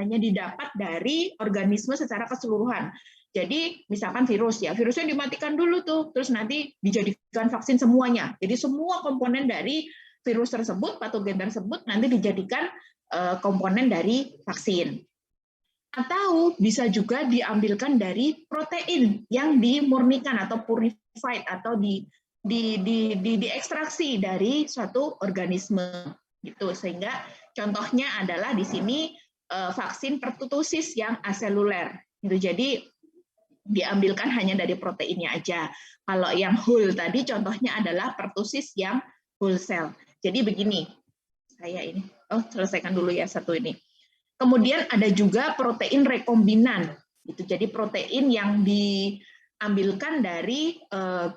didapat dari organisme secara keseluruhan. Jadi misalkan virus ya, virusnya dimatikan dulu tuh, terus nanti dijadikan vaksin semuanya. Jadi semua komponen dari virus tersebut, patogen tersebut nanti dijadikan komponen dari vaksin. Atau bisa juga diambilkan dari protein yang dimurnikan atau purified atau diekstraksi dari suatu organisme gitu. Sehingga contohnya adalah di sini vaksin pertutusis yang aseluler gitu. Jadi diambilkan hanya dari proteinnya aja. Kalau yang whole tadi contohnya adalah pertusis yang whole cell. Jadi begini, saya ini selesaikan dulu ya satu ini. Kemudian ada juga protein rekombinan, gitu. Jadi protein yang diambilkan dari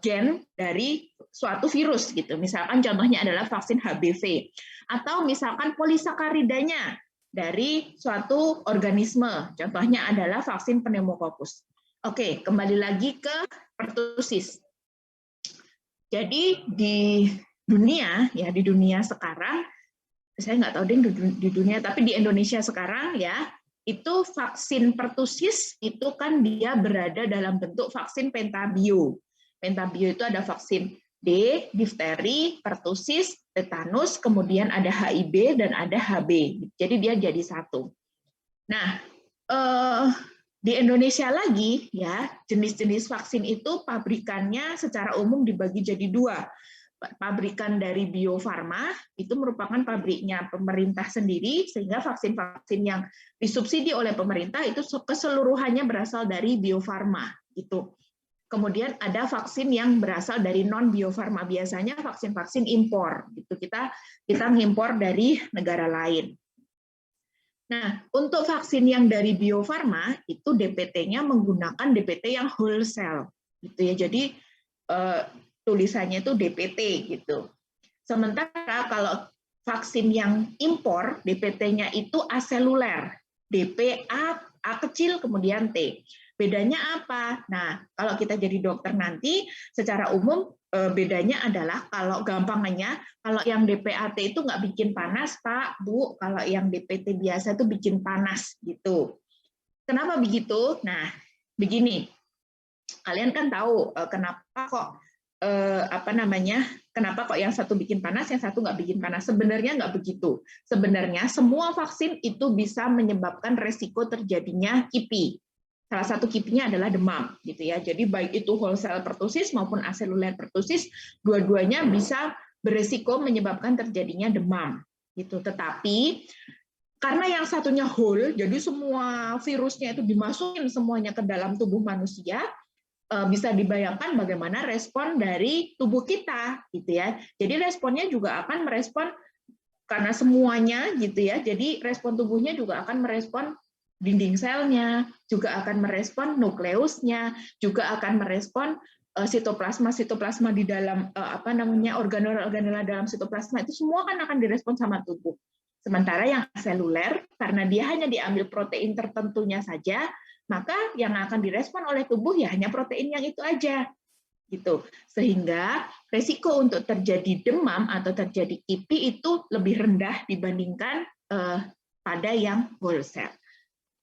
gen dari suatu virus, gitu. Misalkan contohnya adalah vaksin HBV, atau misalkan polisakaridanya dari suatu organisme. Contohnya adalah vaksin pneumococcus. Oke, kembali lagi ke pertusis. Jadi di dunia sekarang, saya nggak tahu di dunia, tapi di Indonesia sekarang ya, itu vaksin pertusis itu kan dia berada dalam bentuk vaksin pentabio. Pentabio itu ada vaksin D, difteri, pertusis, tetanus, kemudian ada HIB dan ada HB. Jadi dia jadi satu. Nah, di Indonesia lagi ya, jenis-jenis vaksin itu pabrikannya secara umum dibagi jadi dua. Pabrikan dari Bio Farma itu merupakan pabriknya pemerintah sendiri, sehingga vaksin-vaksin yang disubsidi oleh pemerintah itu keseluruhannya berasal dari Bio Farma gitu. Kemudian ada vaksin yang berasal dari non Bio Farma, biasanya vaksin-vaksin impor gitu. Kita ngimpor dari negara lain. Nah, untuk vaksin yang dari Bio Farma itu DPT-nya menggunakan DPT yang whole cell gitu ya. Jadi tulisannya itu DPT gitu. Sementara kalau vaksin yang impor, DPT-nya itu aseluler, DP A kecil kemudian T. Bedanya apa? Nah, kalau kita jadi dokter nanti, secara umum bedanya adalah kalau gampangnya, kalau yang DPAT itu nggak bikin panas, Pak, Bu, kalau yang DPT biasa itu bikin panas gitu. Kenapa begitu? Nah, begini, kalian kan tahu kenapa kok kenapa kok yang satu bikin panas, yang satu nggak bikin panas? Sebenarnya nggak begitu. Sebenarnya semua vaksin itu bisa menyebabkan resiko terjadinya KIPI. Salah satu KIPI-nya adalah demam, gitu ya. Jadi baik itu whole cell pertusis maupun aseluler pertusis, dua-duanya bisa beresiko menyebabkan terjadinya demam, gitu. Tetapi karena yang satunya whole, jadi semua virusnya itu dimasukin semuanya ke dalam tubuh manusia, bisa dibayangkan bagaimana respon dari tubuh kita gitu ya. Jadi responnya juga akan merespon karena semuanya gitu ya. Jadi respon tubuhnya juga akan merespon dinding selnya, juga akan merespon nukleusnya, juga akan merespon sitoplasma di dalam organel-organel dalam sitoplasma, itu semua kan akan direspon sama tubuh. Sementara yang seluler karena dia hanya diambil protein tertentunya saja, maka yang akan direspon oleh tubuh ya hanya protein yang itu aja, gitu. Sehingga resiko untuk terjadi demam atau terjadi KIPI itu lebih rendah dibandingkan pada yang whole cell.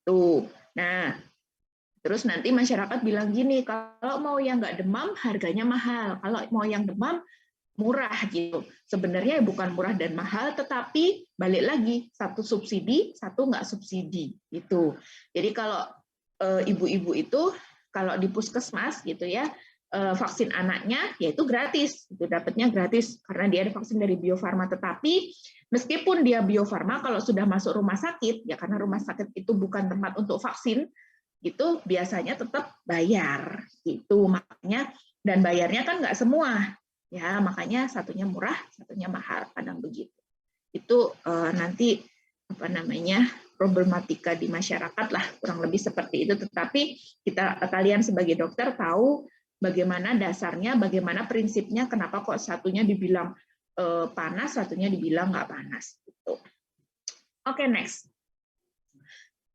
Tuh. Nah, terus nanti masyarakat bilang gini, kalau mau yang nggak demam harganya mahal, kalau mau yang demam murah gitu. Sebenarnya bukan murah dan mahal, tetapi balik lagi satu subsidi, satu nggak subsidi gitu. Jadi kalau ibu-ibu itu kalau di puskesmas gitu ya, vaksin anaknya yaitu gratis, itu dapatnya gratis karena dia ada vaksin dari Bio Farma. Tetapi meskipun dia Bio Farma, kalau sudah masuk rumah sakit ya, karena rumah sakit itu bukan tempat untuk vaksin, itu biasanya tetap bayar gitu. Makanya, dan bayarnya kan nggak semua ya, makanya satunya murah, satunya mahal, kadang begitu. Itu nanti apa namanya, problematika di masyarakat lah, kurang lebih seperti itu. Tetapi kalian sebagai dokter tahu bagaimana dasarnya, bagaimana prinsipnya, kenapa kok satunya dibilang panas, satunya dibilang nggak panas gitu. Oke, next.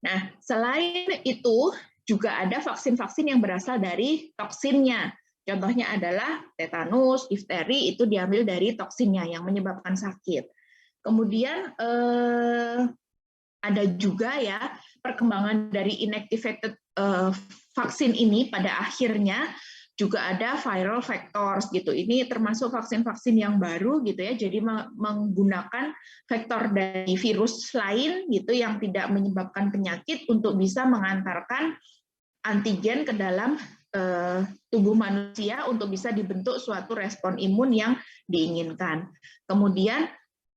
Nah, selain itu juga ada vaksin-vaksin yang berasal dari toksinnya. Contohnya adalah tetanus, difteri, itu diambil dari toksinnya yang menyebabkan sakit. Kemudian ada juga ya perkembangan dari inactivated vaksin ini, pada akhirnya juga ada viral vectors gitu. Ini termasuk vaksin-vaksin yang baru gitu ya. Jadi menggunakan vektor dari virus lain gitu yang tidak menyebabkan penyakit untuk bisa mengantarkan antigen ke dalam tubuh manusia untuk bisa dibentuk suatu respon imun yang diinginkan. Kemudian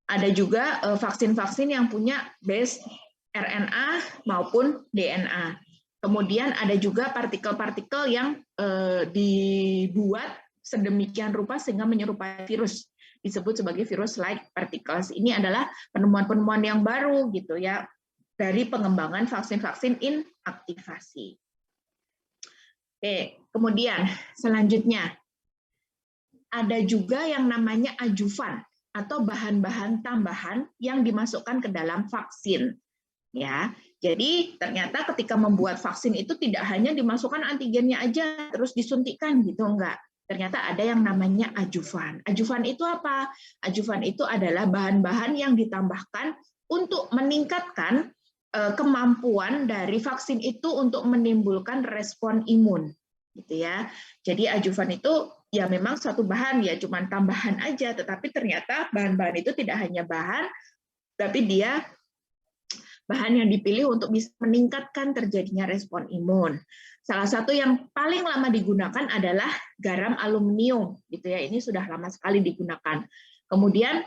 ada juga vaksin-vaksin yang punya base RNA maupun DNA. Kemudian ada juga partikel-partikel yang dibuat sedemikian rupa sehingga menyerupai virus, disebut sebagai virus-like particles. Ini adalah penemuan-penemuan yang baru gitu ya dari pengembangan vaksin-vaksin inaktivasi. Oke, kemudian selanjutnya ada juga yang namanya adjuvan atau bahan-bahan tambahan yang dimasukkan ke dalam vaksin. Ya, jadi ternyata ketika membuat vaksin itu tidak hanya dimasukkan antigennya aja terus disuntikkan gitu, enggak. Ternyata ada yang namanya adjuvan. Adjuvan itu apa? Adjuvan itu adalah bahan-bahan yang ditambahkan untuk meningkatkan kemampuan dari vaksin itu untuk menimbulkan respon imun, gitu ya. Jadi adjuvan itu ya memang suatu bahan ya, cuman tambahan aja, tetapi ternyata bahan-bahan itu tidak hanya bahan, tapi dia bahan yang dipilih untuk bisa meningkatkan terjadinya respon imun. Salah satu yang paling lama digunakan adalah garam aluminium, gitu ya. Ini sudah lama sekali digunakan. Kemudian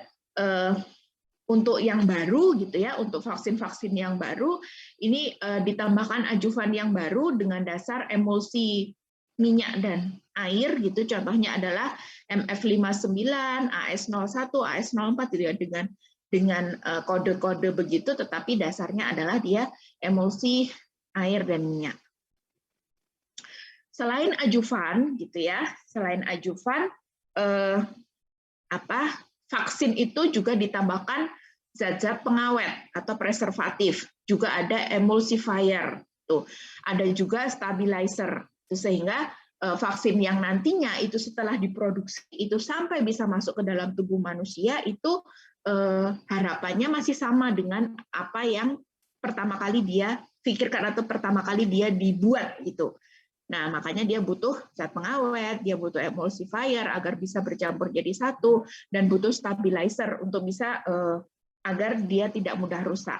untuk yang baru, gitu ya, untuk vaksin-vaksin yang baru, ini ditambahkan adjuvan yang baru dengan dasar emulsi minyak dan air, gitu. Contohnya adalah MF59, AS01, AS04, gitu ya, dengan kode-kode begitu, tetapi dasarnya adalah dia emulsi air dan minyak. Selain adjuvan, gitu ya, selain adjuvan, vaksin itu juga ditambahkan zat-zat pengawet atau preservatif, juga ada emulsifier, tuh, ada juga stabilizer, sehingga vaksin yang nantinya itu setelah diproduksi itu sampai bisa masuk ke dalam tubuh manusia itu harapannya masih sama dengan apa yang pertama kali dia pikirkan atau pertama kali dia dibuat gitu. Nah, makanya dia butuh zat pengawet, dia butuh emulsifier agar bisa bercampur jadi satu, dan butuh stabilizer untuk bisa agar dia tidak mudah rusak.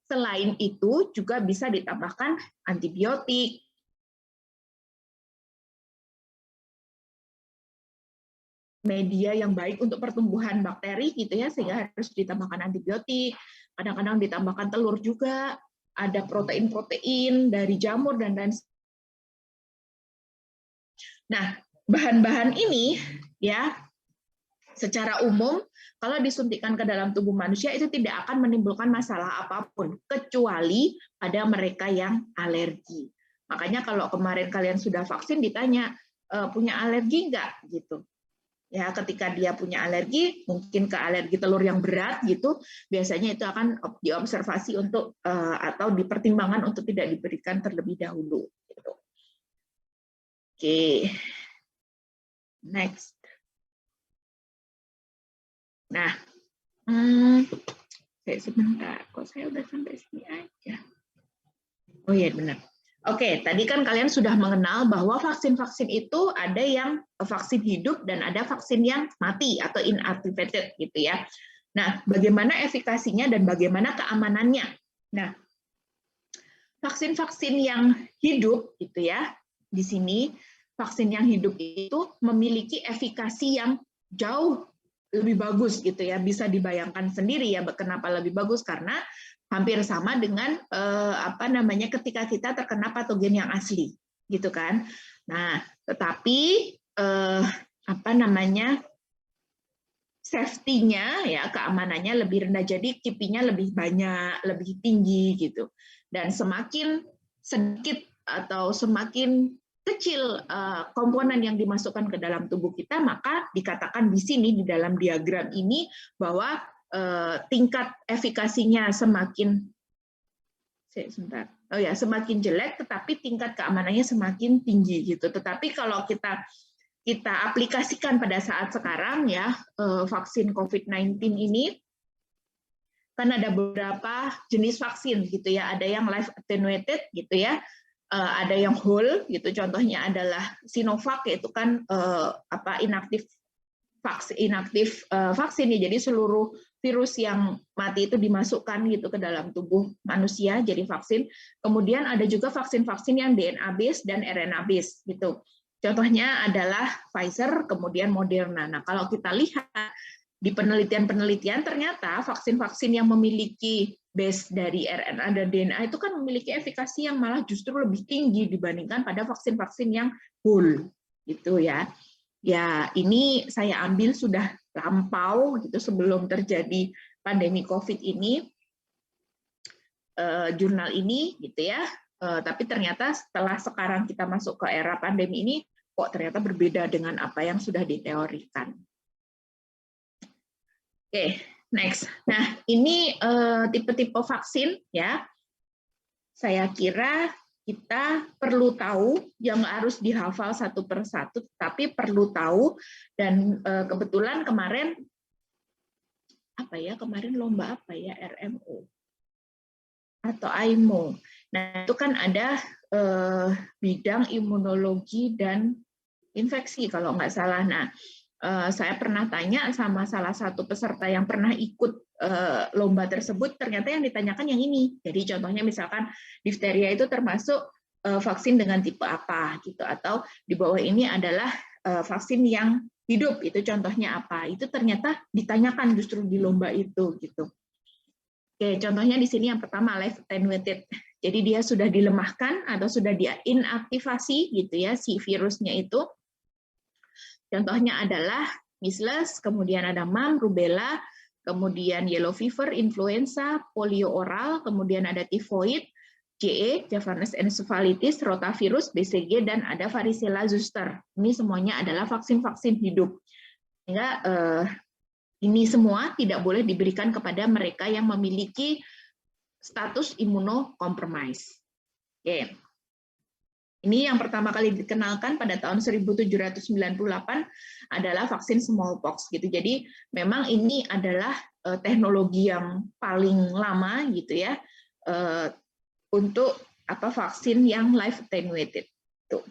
Selain itu juga bisa ditambahkan antibiotik, media yang baik untuk pertumbuhan bakteri gitu ya, sehingga harus ditambahkan antibiotik, kadang-kadang ditambahkan telur juga, ada protein-protein dari jamur dan lain. Nah, bahan-bahan ini ya secara umum kalau disuntikkan ke dalam tubuh manusia itu tidak akan menimbulkan masalah apapun kecuali pada mereka yang alergi. Makanya kalau kemarin kalian sudah vaksin ditanya punya alergi enggak gitu. Ya, ketika dia punya alergi, mungkin ke alergi telur yang berat gitu, biasanya itu akan diobservasi untuk atau dipertimbangkan untuk tidak diberikan terlebih dahulu. Gitu. Oke, next. Nah, sebentar, kok saya udah sampai sini aja. Oh iya benar. Oke, tadi kan kalian sudah mengenal bahwa vaksin-vaksin itu ada yang vaksin hidup dan ada vaksin yang mati atau inactivated gitu ya. Nah, bagaimana efikasinya dan bagaimana keamanannya? Nah, vaksin-vaksin yang hidup gitu ya, di sini vaksin yang hidup itu memiliki efikasi yang jauh lebih bagus gitu ya. Bisa dibayangkan sendiri ya kenapa lebih bagus, karena hampir sama dengan ketika kita terkena patogen yang asli, gitu kan. Nah, tetapi safety-nya ya, keamanannya lebih rendah, jadi KIPI-nya lebih banyak, lebih tinggi gitu. Dan semakin sedikit atau semakin kecil komponen yang dimasukkan ke dalam tubuh kita, maka dikatakan di sini di dalam diagram ini bahwa tingkat efikasinya semakin semakin jelek, tetapi tingkat keamanannya semakin tinggi gitu. Tetapi kalau kita aplikasikan pada saat sekarang ya, vaksin COVID-19 ini kan ada beberapa jenis vaksin gitu ya, ada yang live attenuated gitu ya, ada yang whole gitu, contohnya adalah Sinovac, yaitu kan inaktif vaksin ya, jadi seluruh virus yang mati itu dimasukkan gitu ke dalam tubuh manusia jadi vaksin. Kemudian ada juga vaksin-vaksin yang DNA based dan RNA based gitu. Contohnya adalah Pfizer, kemudian Moderna. Nah, kalau kita lihat di penelitian-penelitian, ternyata vaksin-vaksin yang memiliki base dari RNA dan DNA itu kan memiliki efikasi yang malah justru lebih tinggi dibandingkan pada vaksin-vaksin yang whole, gitu ya. Ya, ini saya ambil sudah lampau gitu sebelum terjadi pandemi COVID ini, jurnal ini, gitu ya. Tapi ternyata setelah sekarang kita masuk ke era pandemi ini, kok ternyata berbeda dengan apa yang sudah diteorikan. Oke, next. Nah, ini tipe-tipe vaksin ya. Saya kira kita perlu tahu, yang harus dihafal satu persatu, tapi perlu tahu. Dan kebetulan kemarin lomba apa ya, RMO atau AIMO. Nah, itu kan ada bidang imunologi dan infeksi kalau nggak salah. Nah, saya pernah tanya sama salah satu peserta yang pernah ikut lomba tersebut, ternyata yang ditanyakan yang ini. Jadi contohnya misalkan difteria itu termasuk vaksin dengan tipe apa gitu, atau di bawah ini adalah vaksin yang hidup, itu contohnya apa. Itu ternyata ditanyakan justru di lomba itu gitu. Oke, contohnya di sini yang pertama live attenuated. Jadi dia sudah dilemahkan atau sudah inaktivasi gitu ya si virusnya itu. Contohnya adalah measles, kemudian ada MAM, rubella, kemudian yellow fever, influenza, polio oral, kemudian ada tifoid, JE, Javanese encephalitis, rotavirus, BCG, dan ada varicella zoster. Ini semuanya adalah vaksin-vaksin hidup. Sehingga ini semua tidak boleh diberikan kepada mereka yang memiliki status imunokompromis. Oke. Ini yang pertama kali dikenalkan pada tahun 1798 adalah vaksin smallpox gitu. Jadi memang ini adalah teknologi yang paling lama gitu ya untuk vaksin yang live attenuated. Tuh.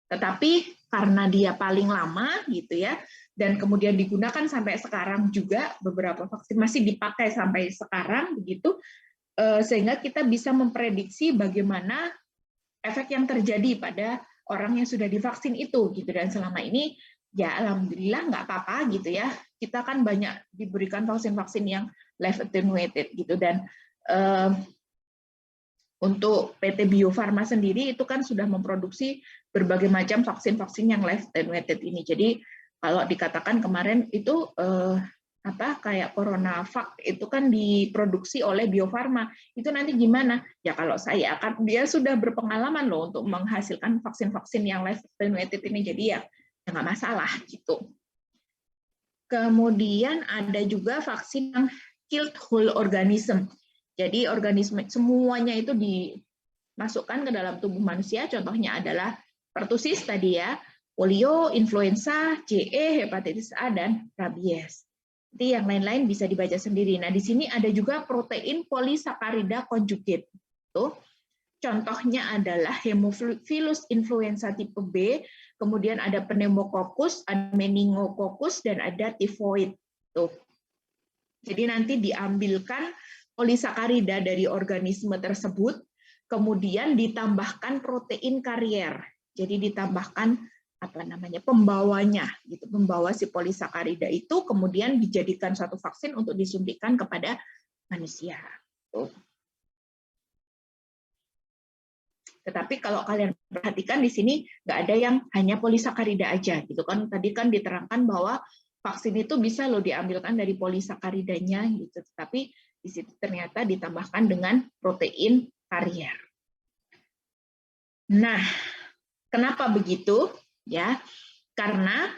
Tetapi karena dia paling lama gitu ya, dan kemudian digunakan sampai sekarang juga, beberapa vaksin masih dipakai sampai sekarang begitu, sehingga kita bisa memprediksi bagaimana efek yang terjadi pada orang yang sudah divaksin itu gitu. Dan selama ini ya alhamdulillah nggak apa-apa gitu ya, kita kan banyak diberikan vaksin-vaksin yang live attenuated gitu. Dan untuk PT Bio Farma sendiri itu kan sudah memproduksi berbagai macam vaksin-vaksin yang live attenuated ini. Jadi kalau dikatakan kemarin itu kayak CoronaVac itu kan diproduksi oleh Bio Farma, itu nanti gimana? Ya kalau saya dia sudah berpengalaman loh untuk menghasilkan vaksin-vaksin yang live attenuated ini, jadi ya nggak masalah gitu. Kemudian ada juga vaksin yang killed whole organism. Jadi organisme semuanya itu dimasukkan ke dalam tubuh manusia, contohnya adalah pertusis tadi ya, polio, influenza, JE, hepatitis A, dan rabies. Jadi yang lain-lain bisa dibaca sendiri. Nah, di sini ada juga protein polisakarida conjugate. Tuh. Contohnya adalah Haemophilus influenza tipe B, kemudian ada pneumococcus, ada meningococcus, dan ada tifoid. Tuh. Jadi nanti diambilkan polisakarida dari organisme tersebut, kemudian ditambahkan protein karier. Jadi ditambahkan pembawanya gitu, pembawa si polisakarida itu, kemudian dijadikan suatu vaksin untuk disuntikan kepada manusia Tetapi kalau kalian perhatikan di sini nggak ada yang hanya polisakarida aja gitu kan. Tadi kan diterangkan bahwa vaksin itu bisa loh diambilkan dari polisakaridanya gitu. Tapi di situ ternyata ditambahkan dengan protein karier. Nah, kenapa begitu? Ya, karena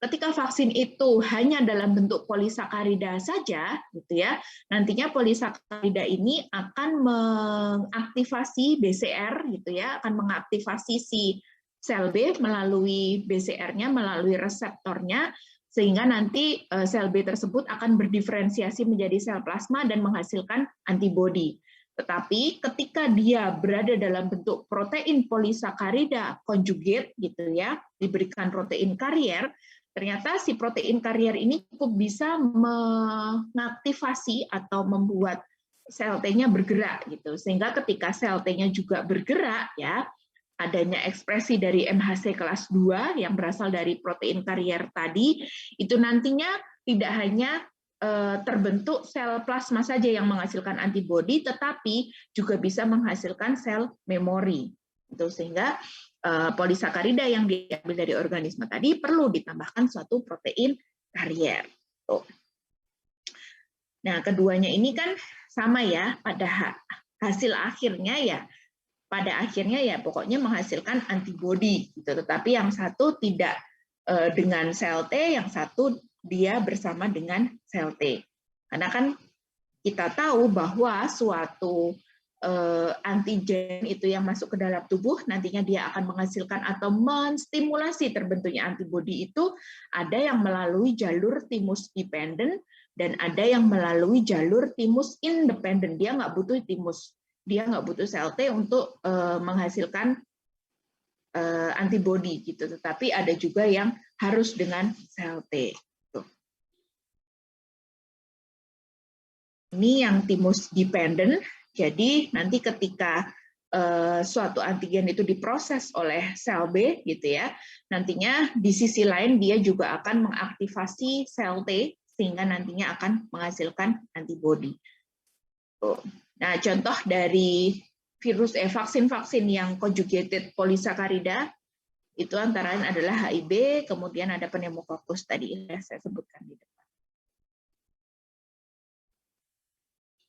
ketika vaksin itu hanya dalam bentuk polisakarida saja, gitu ya, nantinya polisakarida ini akan mengaktifasi BCR, gitu ya, akan mengaktifasi si sel B melalui BCR-nya, melalui reseptornya, sehingga nanti sel B tersebut akan berdiferensiasi menjadi sel plasma dan menghasilkan antibodi. Tetapi ketika dia berada dalam bentuk protein polisakarida conjugate, gitu ya, diberikan protein karier, ternyata si protein karier ini cukup bisa mengaktifasi atau membuat sel T-nya bergerak gitu. Sehingga ketika sel T-nya juga bergerak ya, adanya ekspresi dari MHC kelas 2 yang berasal dari protein karier tadi, itu nantinya tidak hanya terbentuk sel plasma saja yang menghasilkan antibodi, tetapi juga bisa menghasilkan sel memori. Itu sehingga polisakarida yang diambil dari organisme tadi perlu ditambahkan suatu protein karier. Nah, keduanya ini kan sama ya, pada hasil akhirnya ya, pokoknya menghasilkan antibodi gitu. Tetapi yang satu tidak dengan sel T, yang satu dia bersama dengan sel T. Karena kan kita tahu bahwa suatu antigen itu yang masuk ke dalam tubuh, nantinya dia akan menghasilkan atau menstimulasi terbentuknya antibodi itu, ada yang melalui jalur thymus dependent dan ada yang melalui jalur thymus independent. Dia nggak butuh thymus, dia nggak butuh sel T untuk menghasilkan antibodi gitu. Tetapi ada juga yang harus dengan sel T. Ini yang thymus dependent. Jadi nanti ketika suatu antigen itu diproses oleh sel B gitu ya, nantinya di sisi lain dia juga akan mengaktifasi sel T sehingga nantinya akan menghasilkan antibodi. Nah, contoh dari vaksin-vaksin yang conjugated polisakarida itu antara lain adalah HIB, kemudian ada pneumococcus tadi ya saya sebutkan di depan.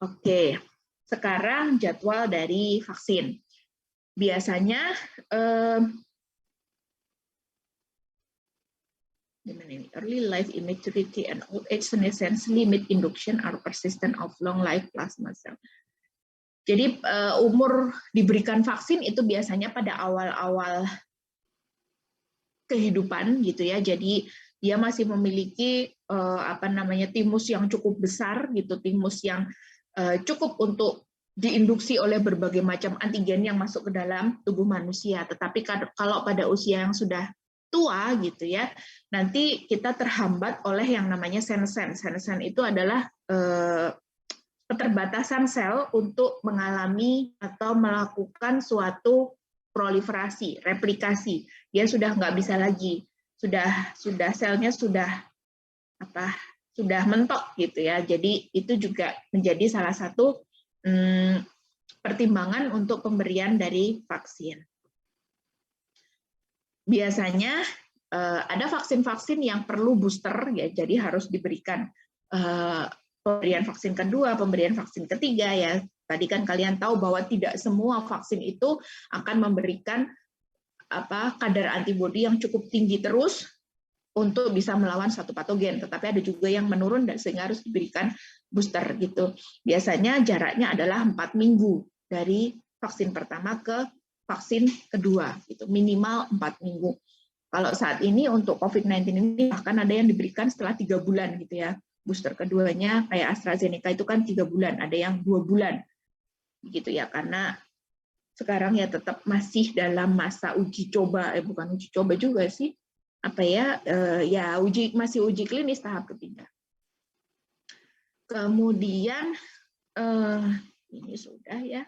Oke. Sekarang jadwal dari vaksin. Biasanya early life immaturity and old age senescence limit induction or persistent of long life plasma cell. Jadi umur diberikan vaksin itu biasanya pada awal-awal kehidupan gitu ya. Jadi dia masih memiliki thymus yang cukup besar gitu, thymus yang cukup untuk diinduksi oleh berbagai macam antigen yang masuk ke dalam tubuh manusia. Tetapi kalau pada usia yang sudah tua gitu ya, nanti kita terhambat oleh yang namanya senescence. Senescence itu adalah keterbatasan sel untuk mengalami atau melakukan suatu proliferasi, replikasi. Dia sudah nggak bisa lagi, sudah selnya sudah mentok gitu ya. Jadi itu juga menjadi salah satu pertimbangan untuk pemberian dari vaksin. Biasanya ada vaksin-vaksin yang perlu booster ya, jadi harus diberikan pemberian vaksin kedua, pemberian vaksin ketiga ya. Tadi kan kalian tahu bahwa tidak semua vaksin itu akan memberikan kadar antibodi yang cukup tinggi terus untuk bisa melawan suatu patogen, tetapi ada juga yang menurun dan sehingga harus diberikan booster gitu. Biasanya jaraknya adalah 4 minggu dari vaksin pertama ke vaksin kedua, gitu. Minimal 4 minggu. Kalau saat ini untuk COVID-19 ini bahkan ada yang diberikan setelah 3 bulan gitu ya. Booster keduanya kayak AstraZeneca itu kan 3 bulan, ada yang 2 bulan gitu ya, karena sekarang ya tetap masih dalam masa uji coba, bukan uji coba juga sih, masih uji klinis tahap ketiga. Kemudian ini sudah ya.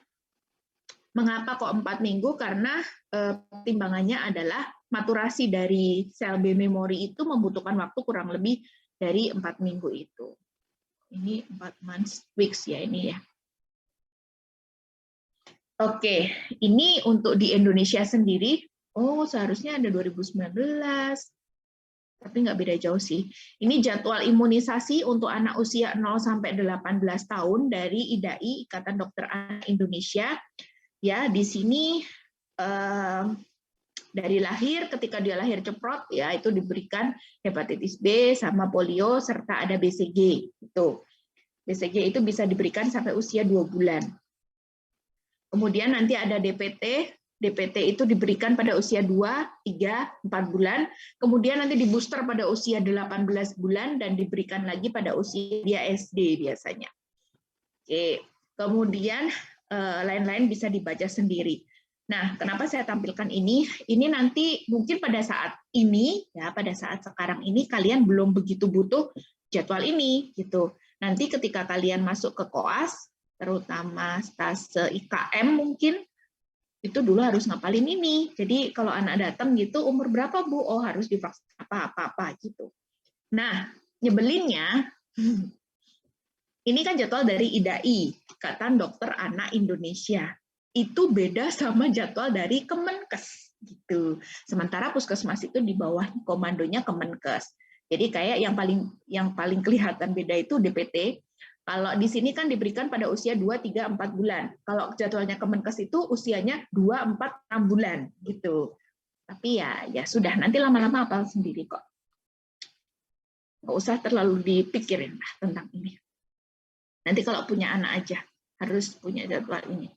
Mengapa kok 4 minggu? Karena pertimbangannya adalah maturasi dari sel B memori itu membutuhkan waktu kurang lebih dari 4 minggu itu. Ini 4 months weeks ya ini ya. Oke, ini untuk di Indonesia sendiri, oh seharusnya ada 2019, tapi nggak beda jauh sih. Ini jadwal imunisasi untuk anak usia 0 sampai 18 tahun dari IDAI, Ikatan Dokter Anak Indonesia. Ya, di sini dari lahir, ketika dia lahir ceprot, ya itu diberikan hepatitis B sama polio serta ada BCG. Itu BCG itu bisa diberikan sampai usia 2 bulan. Kemudian nanti ada DPT. DPT itu diberikan pada usia 2, 3, 4 bulan. Kemudian nanti di booster pada usia 18 bulan dan diberikan lagi pada usia dia SD biasanya. Oke. Kemudian lain-lain bisa dibaca sendiri. Nah, kenapa saya tampilkan ini? Ini nanti mungkin pada saat ini, ya pada saat sekarang ini kalian belum begitu butuh jadwal ini, gitu. Nanti ketika kalian masuk ke koas, terutama stase IKM mungkin, itu dulu harus ngapalin ini. Jadi kalau anak datang gitu, umur berapa Bu? Oh harus divaksin apa gitu. Nah, nyebelinnya, ini kan jadwal dari IDAI, Ikatan Dokter Anak Indonesia. Itu beda sama jadwal dari Kemenkes gitu. Sementara puskesmas itu di bawah komandonya Kemenkes. Jadi kayak yang paling kelihatan beda itu DPT. Kalau di sini kan diberikan pada usia 2, 3, 4 bulan. Kalau jadwalnya Kemenkes itu usianya 2, 4, 6 bulan gitu. Tapi ya sudah, nanti lama-lama hafal sendiri kok. Nggak usah terlalu dipikirin lah tentang ini. Nanti kalau punya anak aja harus punya jadwal ini.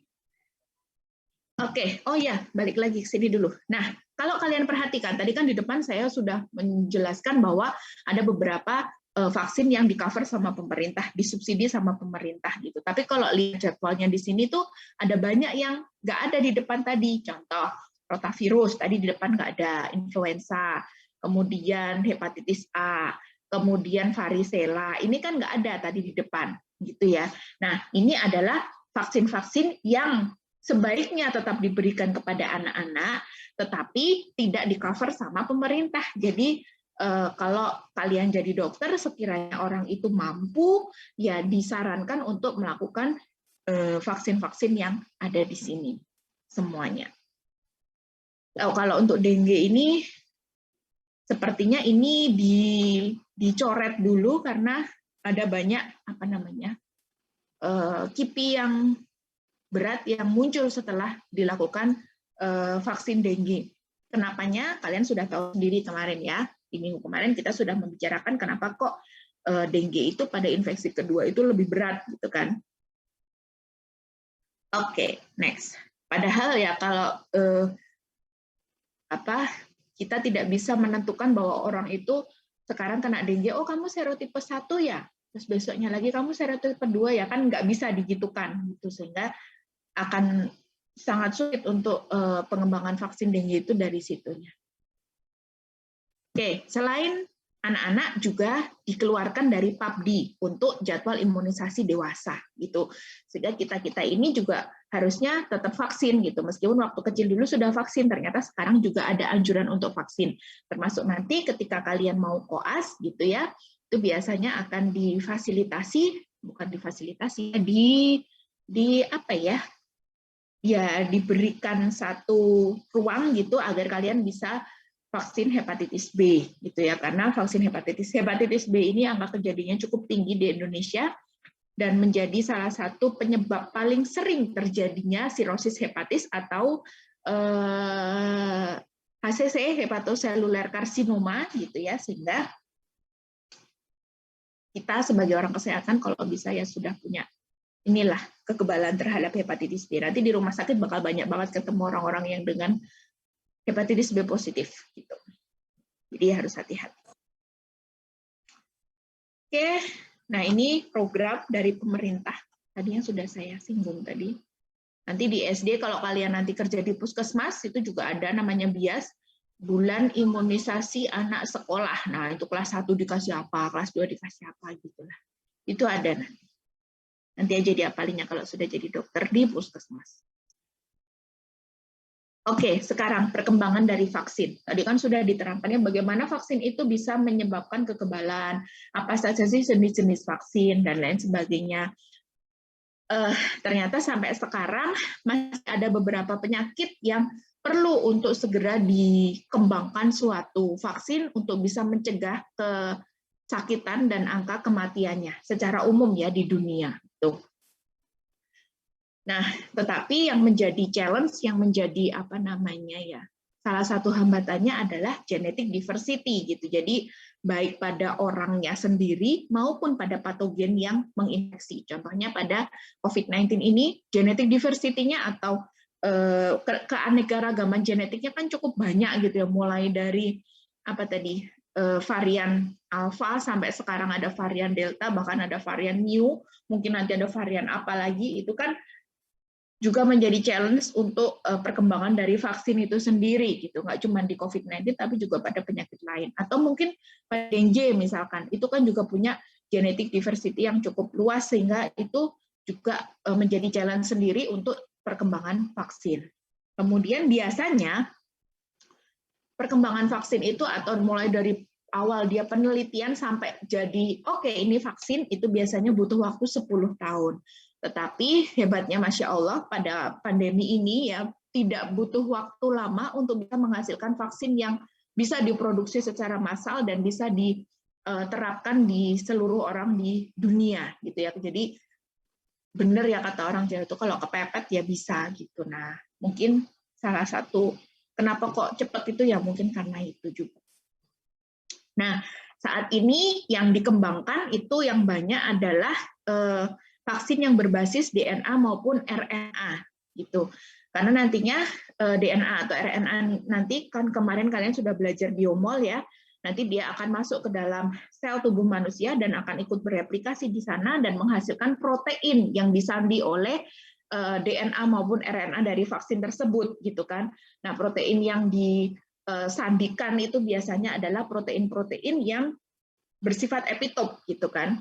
Oke, oh ya, balik lagi ke sini dulu. Nah, kalau kalian perhatikan, tadi kan di depan saya sudah menjelaskan bahwa ada beberapa vaksin yang di-cover sama pemerintah, disubsidi sama pemerintah gitu. Tapi kalau lihat jadwalnya di sini tuh ada banyak yang nggak ada di depan tadi. Contoh, rotavirus, tadi di depan nggak ada, influenza, kemudian hepatitis A, kemudian varicella, ini kan nggak ada tadi di depan, gitu ya. Nah, ini adalah vaksin-vaksin yang sebaiknya tetap diberikan kepada anak-anak, tetapi tidak di-cover sama pemerintah. Jadi kalau kalian jadi dokter, sekiranya orang itu mampu, ya disarankan untuk melakukan vaksin-vaksin yang ada di sini semuanya. Kalau untuk dengue ini, sepertinya ini dicoret dulu karena ada banyak KIPI yang berat yang muncul setelah dilakukan vaksin dengue. Kenapanya? Kalian sudah tahu sendiri kemarin ya. Di minggu kemarin kita sudah membicarakan kenapa kok dengue itu pada infeksi kedua itu lebih berat gitu kan. Oke, next. Padahal ya kalau kita tidak bisa menentukan bahwa orang itu sekarang kena dengue, oh kamu serotipe 1 ya, terus besoknya lagi kamu serotipe 2 ya, kan nggak bisa digitukan gitu, sehingga akan sangat sulit untuk pengembangan vaksin dengue itu dari situnya. Oke, selain anak-anak juga dikeluarkan dari PABD untuk jadwal imunisasi dewasa gitu. Sehingga kita ini juga harusnya tetap vaksin gitu. Meskipun waktu kecil dulu sudah vaksin, ternyata sekarang juga ada anjuran untuk vaksin. Termasuk nanti ketika kalian mau koas gitu ya, itu biasanya akan difasilitasi, bukan difasilitasi, diberikan satu ruang gitu agar kalian bisa vaksin hepatitis B gitu ya, karena vaksin hepatitis B ini angka kejadiannya cukup tinggi di Indonesia dan menjadi salah satu penyebab paling sering terjadinya sirosis hepatis atau HCC, hepatoseluler karsinoma gitu ya, sehingga kita sebagai orang kesehatan kalau bisa ya sudah punya inilah kekebalan terhadap hepatitis B. Nanti di rumah sakit bakal banyak banget ketemu orang-orang yang dengan hepatitis B positif gitu. Jadi harus hati-hati. Oke, nah ini program dari pemerintah. Tadi yang sudah saya singgung tadi. Nanti di SD kalau kalian nanti kerja di puskesmas itu juga ada namanya BIAS, bulan imunisasi anak sekolah. Nah, itu kelas 1 dikasih apa, kelas 2 dikasih apa gitulah. Itu ada nanti. Nanti aja diapalinya kalau sudah jadi dokter di puskesmas. Oke, sekarang perkembangan dari vaksin. Tadi kan sudah diterangkannya bagaimana vaksin itu bisa menyebabkan kekebalan, apa saja sih jenis-jenis vaksin, dan lain sebagainya. Ternyata sampai sekarang masih ada beberapa penyakit yang perlu untuk segera dikembangkan suatu vaksin untuk bisa mencegah kesakitan dan angka kematiannya secara umum ya di dunia. Tuh. Nah, tetapi yang menjadi challenge, yang menjadi apa namanya ya, salah satu hambatannya adalah genetic diversity gitu. Jadi baik pada orangnya sendiri maupun pada patogen yang menginfeksi. Contohnya pada COVID-19 ini genetic diversity-nya atau keanekaragaman genetiknya kan cukup banyak gitu ya, mulai dari apa tadi varian alpha sampai sekarang ada varian delta, bahkan ada varian mu, mungkin nanti ada varian apa lagi, itu kan juga menjadi challenge untuk perkembangan dari vaksin itu sendiri gitu, nggak cuma di COVID-19 tapi juga pada penyakit lain, atau mungkin pada dengue misalkan, itu kan juga punya genetic diversity yang cukup luas sehingga itu juga menjadi challenge sendiri untuk perkembangan vaksin. Kemudian biasanya perkembangan vaksin itu atau mulai dari awal dia penelitian sampai jadi oke, ini vaksin itu biasanya butuh waktu 10 tahun. Tetapi hebatnya Masya Allah pada pandemi ini ya tidak butuh waktu lama untuk bisa menghasilkan vaksin yang bisa diproduksi secara massal dan bisa diterapkan di seluruh orang di dunia gitu ya. Jadi benar ya kata orang Jawa itu kalau kepepet ya bisa gitu. Nah, mungkin salah satu kenapa kok cepat itu ya mungkin karena itu juga. Nah, saat ini yang dikembangkan itu yang banyak adalah vaksin yang berbasis DNA maupun RNA gitu. Karena nantinya DNA atau RNA nanti kan kemarin kalian sudah belajar biomol ya. Nanti dia akan masuk ke dalam sel tubuh manusia dan akan ikut bereplikasi di sana dan menghasilkan protein yang disandi oleh DNA maupun RNA dari vaksin tersebut gitu kan. Nah, protein yang disandikan itu biasanya adalah protein-protein yang bersifat epitop gitu kan.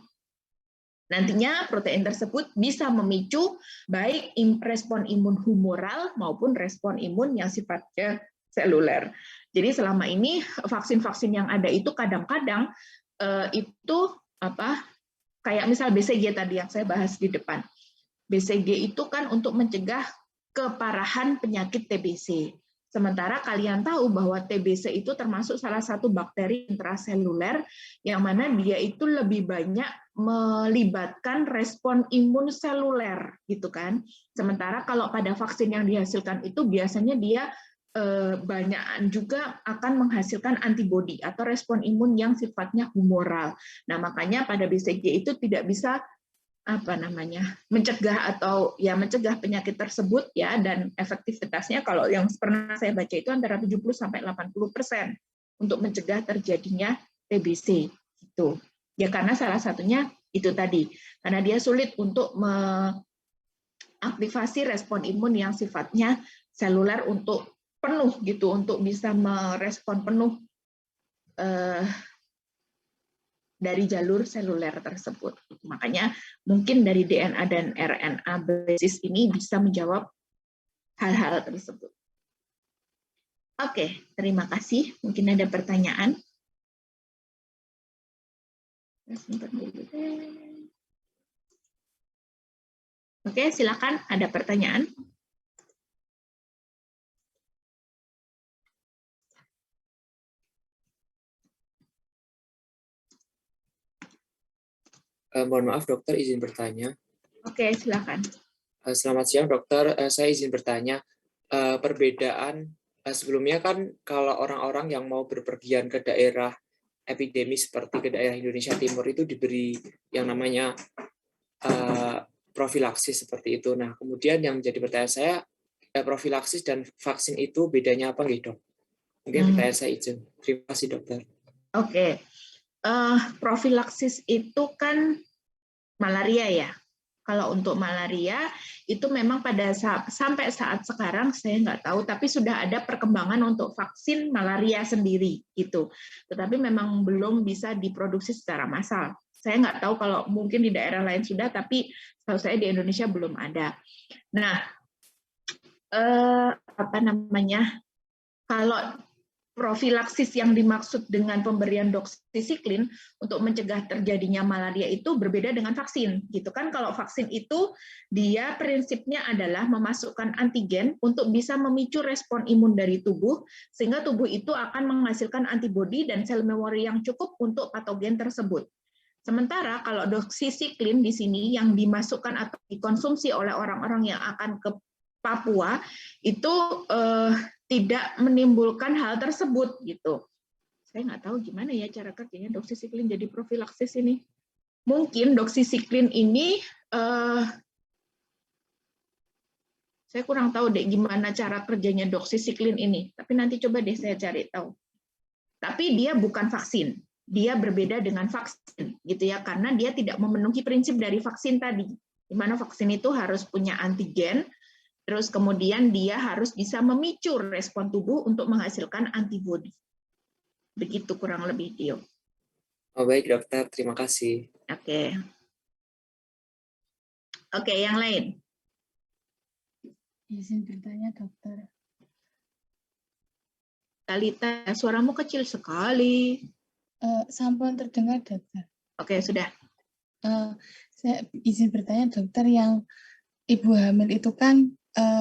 Nantinya protein tersebut bisa memicu baik respon imun humoral maupun respon imun yang sifatnya seluler. Jadi selama ini vaksin-vaksin yang ada itu kadang-kadang itu apa kayak misal BCG tadi yang saya bahas di depan. BCG itu kan untuk mencegah keparahan penyakit TBC. Sementara kalian tahu bahwa TBC itu termasuk salah satu bakteri intraseluler yang mana dia itu lebih banyak melibatkan respon imun seluler gitu kan. Sementara kalau pada vaksin yang dihasilkan itu biasanya dia banyak juga akan menghasilkan antibodi atau respon imun yang sifatnya humoral. Nah, makanya pada BCG itu tidak bisa mencegah atau ya mencegah penyakit tersebut ya, dan efektivitasnya kalau yang pernah saya baca itu antara 70 sampai 80% untuk mencegah terjadinya TBC gitu. Ya karena salah satunya itu tadi, karena dia sulit untuk mengaktifasi respon imun yang sifatnya seluler untuk penuh gitu, untuk bisa merespon penuh dari jalur seluler tersebut. Makanya mungkin dari DNA dan RNA basis ini bisa menjawab hal-hal tersebut. Oke, terima kasih. Mungkin ada pertanyaan. Oke, silakan. Ada pertanyaan? Mohon maaf dokter, izin bertanya. Oke, silakan. Selamat siang dokter, saya izin bertanya, perbedaan sebelumnya kan kalau orang-orang yang mau berpergian ke daerah epidemi seperti ke daerah Indonesia Timur itu diberi yang namanya profilaksis seperti itu. Nah, kemudian yang menjadi pertanyaan saya, profilaksis dan vaksin itu bedanya apa nggih dok? Mungkin pertanyaan saya izin. Terima kasih dokter. Oke. Profilaksis itu kan malaria ya. Kalau untuk malaria itu memang pada sampai saat sekarang saya nggak tahu, tapi sudah ada perkembangan untuk vaksin malaria sendiri gitu. Tetapi memang belum bisa diproduksi secara massal. Saya nggak tahu kalau mungkin di daerah lain sudah, tapi setahu saya di Indonesia belum ada. Nah, apa namanya, kalau profilaksis yang dimaksud dengan pemberian doksisiklin untuk mencegah terjadinya malaria itu berbeda dengan vaksin, gitu kan? Kalau vaksin itu dia prinsipnya adalah memasukkan antigen untuk bisa memicu respon imun dari tubuh, sehingga tubuh itu akan menghasilkan antibodi dan sel memori yang cukup untuk patogen tersebut. Sementara kalau doksisiklin di sini yang dimasukkan atau dikonsumsi oleh orang-orang yang akan ke Papua itu tidak menimbulkan hal tersebut gitu. Saya nggak tahu gimana ya cara kerjanya doksisiklin jadi profilaksis ini. Mungkin doksisiklin ini saya kurang tahu deh gimana cara kerjanya doksisiklin ini. Tapi nanti coba deh saya cari tahu. Tapi dia bukan vaksin. Dia berbeda dengan vaksin gitu ya, karena dia tidak memenuhi prinsip dari vaksin tadi. Di mana vaksin itu harus punya antigen. Terus kemudian dia harus bisa memicu respon tubuh untuk menghasilkan antibodi. Begitu kurang lebih, Dio. Oh, baik, dokter. Terima kasih. Oke. Oke, yang lain. Izin bertanya, dokter. Talita, suaramu kecil sekali. Sampun terdengar, dokter. Oke, sudah. Saya izin bertanya, dokter, yang ibu hamil itu kan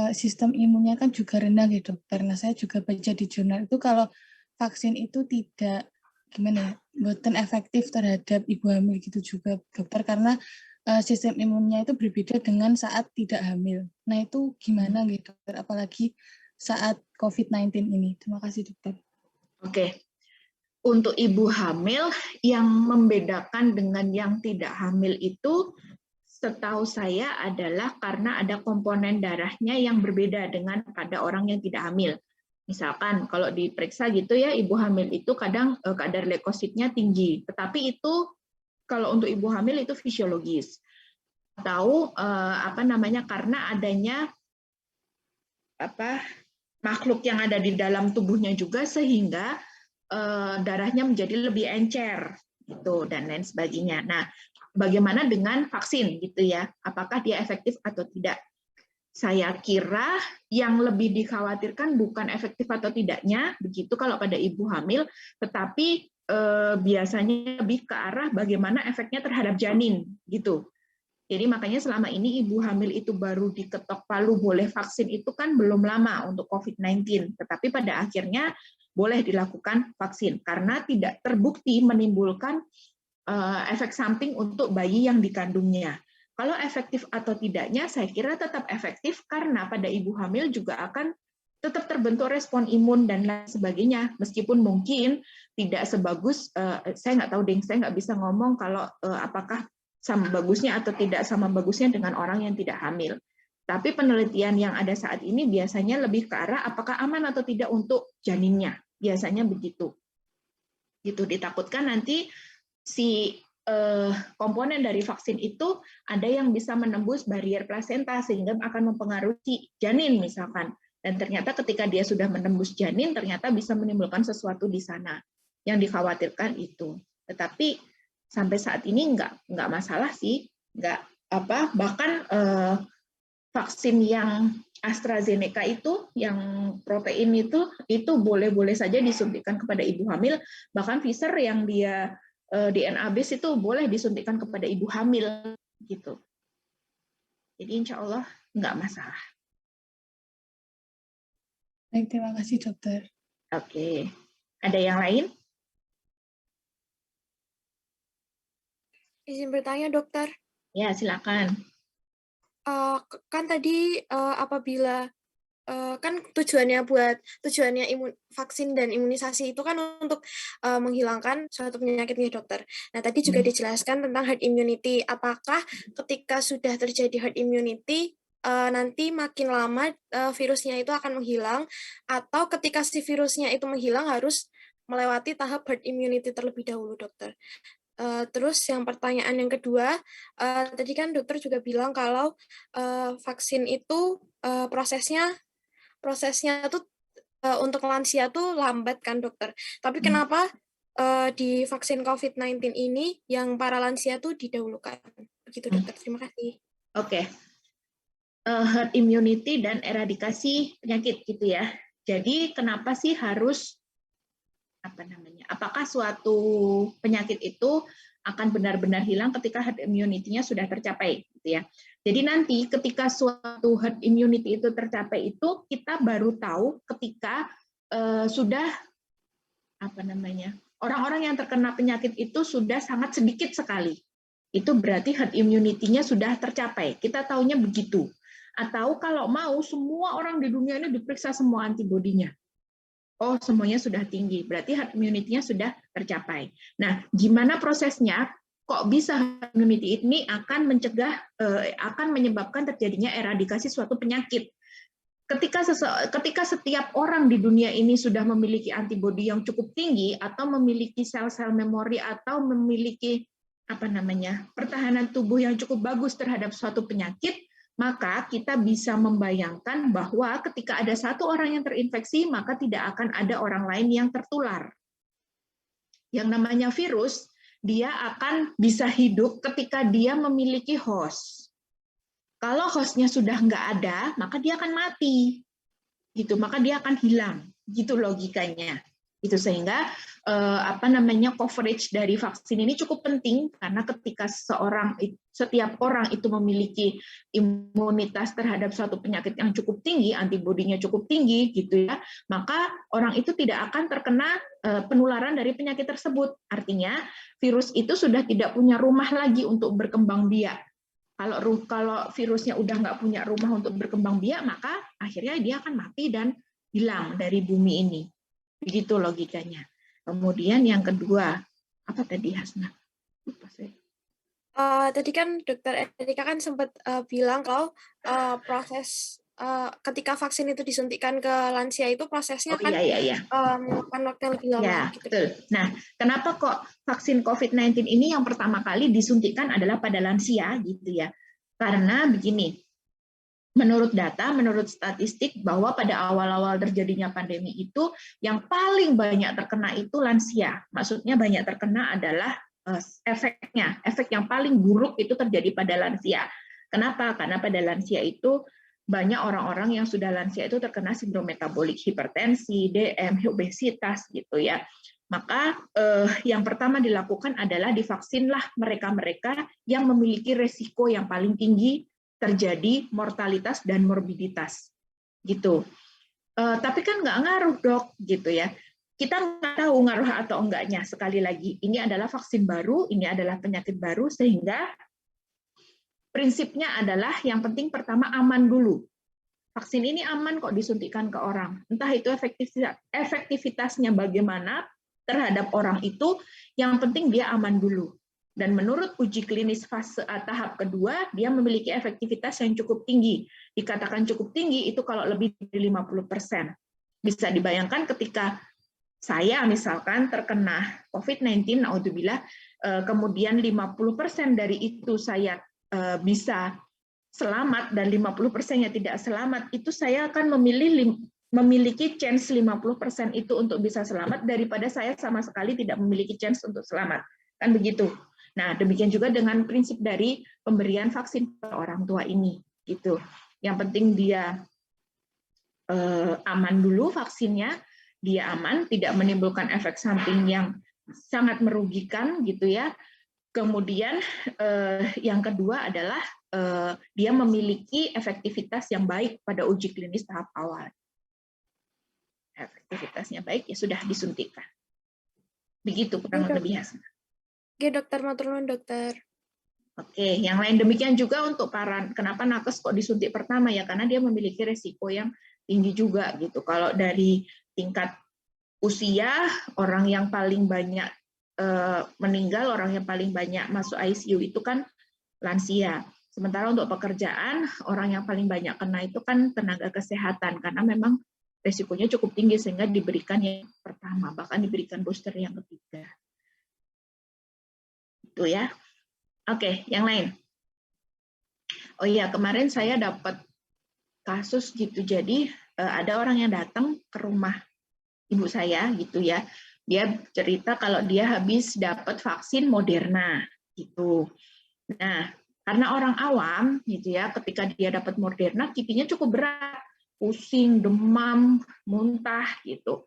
sistem imunnya kan juga rendah ya, dokter. Nah, saya juga baca di jurnal itu kalau vaksin itu tidak gimana ya, buatan efektif terhadap ibu hamil gitu juga, dokter, karena sistem imunnya itu berbeda dengan saat tidak hamil. Nah, itu gimana gitu, dokter, apalagi saat COVID-19 ini. Terima kasih, dokter. Oke. Untuk ibu hamil yang membedakan dengan yang tidak hamil itu setahu saya adalah karena ada komponen darahnya yang berbeda dengan pada orang yang tidak hamil. Misalkan kalau diperiksa gitu ya, ibu hamil itu kadang kadar leukositnya tinggi, tetapi itu kalau untuk ibu hamil itu fisiologis. Atau apa namanya, karena adanya makhluk yang ada di dalam tubuhnya juga sehingga darahnya menjadi lebih encer gitu dan lain sebagainya. Nah, bagaimana dengan vaksin gitu ya? Apakah dia efektif atau tidak? Saya kira yang lebih dikhawatirkan bukan efektif atau tidaknya, begitu kalau pada ibu hamil, tetapi biasanya lebih ke arah bagaimana efeknya terhadap janin gitu. Jadi makanya selama ini ibu hamil itu baru diketok palu boleh vaksin itu kan belum lama untuk COVID-19, tetapi pada akhirnya boleh dilakukan vaksin karena tidak terbukti menimbulkan efek samping untuk bayi yang dikandungnya. Kalau efektif atau tidaknya, saya kira tetap efektif karena pada ibu hamil juga akan tetap terbentuk respon imun dan lain sebagainya. Meskipun mungkin tidak sebagus, saya nggak tahu deh, saya nggak bisa ngomong kalau apakah sama bagusnya atau tidak sama bagusnya dengan orang yang tidak hamil. Tapi penelitian yang ada saat ini biasanya lebih ke arah apakah aman atau tidak untuk janinnya. Biasanya begitu. Gitu, ditakutkan nanti si komponen dari vaksin itu ada yang bisa menembus barier plasenta sehingga akan mempengaruhi janin misalkan. Dan ternyata ketika dia sudah menembus janin ternyata bisa menimbulkan sesuatu di sana. Yang dikhawatirkan itu. Tetapi sampai saat ini nggak masalah sih, bahkan vaksin yang AstraZeneca itu yang protein itu boleh-boleh saja disuntikkan kepada ibu hamil, bahkan Pfizer yang dia DNA base itu boleh disuntikkan kepada ibu hamil gitu. Jadi insya Allah nggak masalah. Baik, terima kasih, dokter. Oke, ada yang lain? Izin bertanya, dokter. Ya, silakan. Kan tadi apabila kan tujuannya vaksin dan imunisasi itu kan untuk menghilangkan suatu penyakit nih, dokter. Nah, tadi juga dijelaskan tentang herd immunity. Apakah ketika sudah terjadi herd immunity nanti makin lama virusnya itu akan menghilang, atau ketika si virusnya itu menghilang harus melewati tahap herd immunity terlebih dahulu, dokter? Terus yang pertanyaan yang kedua, tadi kan dokter juga bilang kalau vaksin itu prosesnya tuh untuk lansia tuh lambat kan, dokter. Tapi kenapa di vaksin COVID-19 ini yang para lansia tuh didahulukan? Begitu, dokter. Terima kasih. Oke. herd immunity dan eradikasi penyakit gitu ya. Jadi kenapa sih harus apakah suatu penyakit itu akan benar-benar hilang ketika herd immunity-nya sudah tercapai gitu ya. Jadi nanti ketika suatu herd immunity itu tercapai itu kita baru tahu ketika sudah orang-orang yang terkena penyakit itu sudah sangat sedikit sekali. Itu berarti herd immunity-nya sudah tercapai. Kita taunya begitu. Atau kalau mau semua orang di dunia ini diperiksa semua antibodinya. Oh, semuanya sudah tinggi. Berarti herd immunity-nya sudah tercapai. Nah, gimana prosesnya? Kok bisa herd immunity ini akan menyebabkan terjadinya eradikasi suatu penyakit? Ketika setiap orang di dunia ini sudah memiliki antibodi yang cukup tinggi atau memiliki sel-sel memori atau memiliki pertahanan tubuh yang cukup bagus terhadap suatu penyakit, maka kita bisa membayangkan bahwa ketika ada satu orang yang terinfeksi, maka tidak akan ada orang lain yang tertular. Yang namanya virus, dia akan bisa hidup ketika dia memiliki host. Kalau hostnya sudah nggak ada, maka dia akan mati. Gitu, maka dia akan hilang. Gitu logikanya. Itu sehingga coverage dari vaksin ini cukup penting karena ketika setiap orang itu memiliki imunitas terhadap suatu penyakit yang cukup tinggi, antibodinya cukup tinggi gitu ya, maka orang itu tidak akan terkena penularan dari penyakit tersebut. Artinya virus itu sudah tidak punya rumah lagi untuk berkembang biak. Kalau virusnya udah nggak punya rumah untuk berkembang biak, maka akhirnya dia akan mati dan hilang dari bumi ini. Begitu logikanya. Kemudian yang kedua, apa tadi Hasna? Lupa saya. Tadi kan Dokter Erika kan sempat bilang kalau proses ketika vaksin itu disuntikkan ke lansia itu prosesnya memakan waktu yang lebih lama. Ya, gitu. betul. Nah, kenapa kok vaksin COVID-19 ini yang pertama kali disuntikkan adalah pada lansia gitu ya? Karena begini. Menurut data, menurut statistik bahwa pada awal-awal terjadinya pandemi itu yang paling banyak terkena itu lansia. Maksudnya banyak terkena adalah efeknya. Efek yang paling buruk itu terjadi pada lansia. Kenapa? Karena pada lansia itu banyak orang-orang yang sudah lansia itu terkena sindrom metabolik, hipertensi, DM, obesitas gitu ya. Maka yang pertama dilakukan adalah divaksinlah mereka-mereka yang memiliki resiko yang paling tinggi terjadi mortalitas dan morbiditas gitu. Tapi kan nggak ngaruh dok gitu ya. Kita nggak tahu ngaruh atau enggaknya. Sekali lagi, ini adalah vaksin baru, ini adalah penyakit baru, sehingga prinsipnya adalah yang penting pertama aman dulu. Vaksin ini aman kok disuntikkan ke orang. Entah itu efektivitasnya bagaimana terhadap orang itu, yang penting dia aman dulu. Dan menurut uji klinis fase tahap kedua, dia memiliki efektivitas yang cukup tinggi. Dikatakan cukup tinggi itu kalau lebih dari 50%. Bisa dibayangkan ketika saya misalkan terkena COVID-19, naudzubillah, kemudian 50% dari itu saya bisa selamat dan 50%-nya tidak selamat, itu saya akan memiliki chance 50% itu untuk bisa selamat daripada saya sama sekali tidak memiliki chance untuk selamat. Kan begitu. Nah, demikian juga dengan prinsip dari pemberian vaksin ke orang tua ini, gitu. Yang penting dia aman dulu vaksinnya, dia aman, tidak menimbulkan efek samping yang sangat merugikan, gitu ya. Kemudian yang kedua adalah dia memiliki efektivitas yang baik pada uji klinis tahap awal. Efektivitasnya baik, ya sudah disuntikkan. Begitu kurang lebih hasil. Oke, dokter, matur nuwun, dokter. Oke, yang lain demikian juga untuk kenapa nakes kok disuntik pertama ya, karena dia memiliki resiko yang tinggi juga gitu. Kalau dari tingkat usia, orang yang paling banyak meninggal, orang yang paling banyak masuk ICU itu kan lansia. Sementara untuk pekerjaan, orang yang paling banyak kena itu kan tenaga kesehatan, karena memang resikonya cukup tinggi sehingga diberikan yang pertama, bahkan diberikan booster yang ketiga. Itu ya. Oke, yang lain. Oh iya, kemarin saya dapat kasus gitu. Jadi ada orang yang datang ke rumah ibu saya gitu ya. Dia cerita kalau dia habis dapat vaksin Moderna gitu. Nah, Karena orang awam gitu ya, ketika dia dapat Moderna, kipinya cukup berat, pusing, demam, muntah gitu.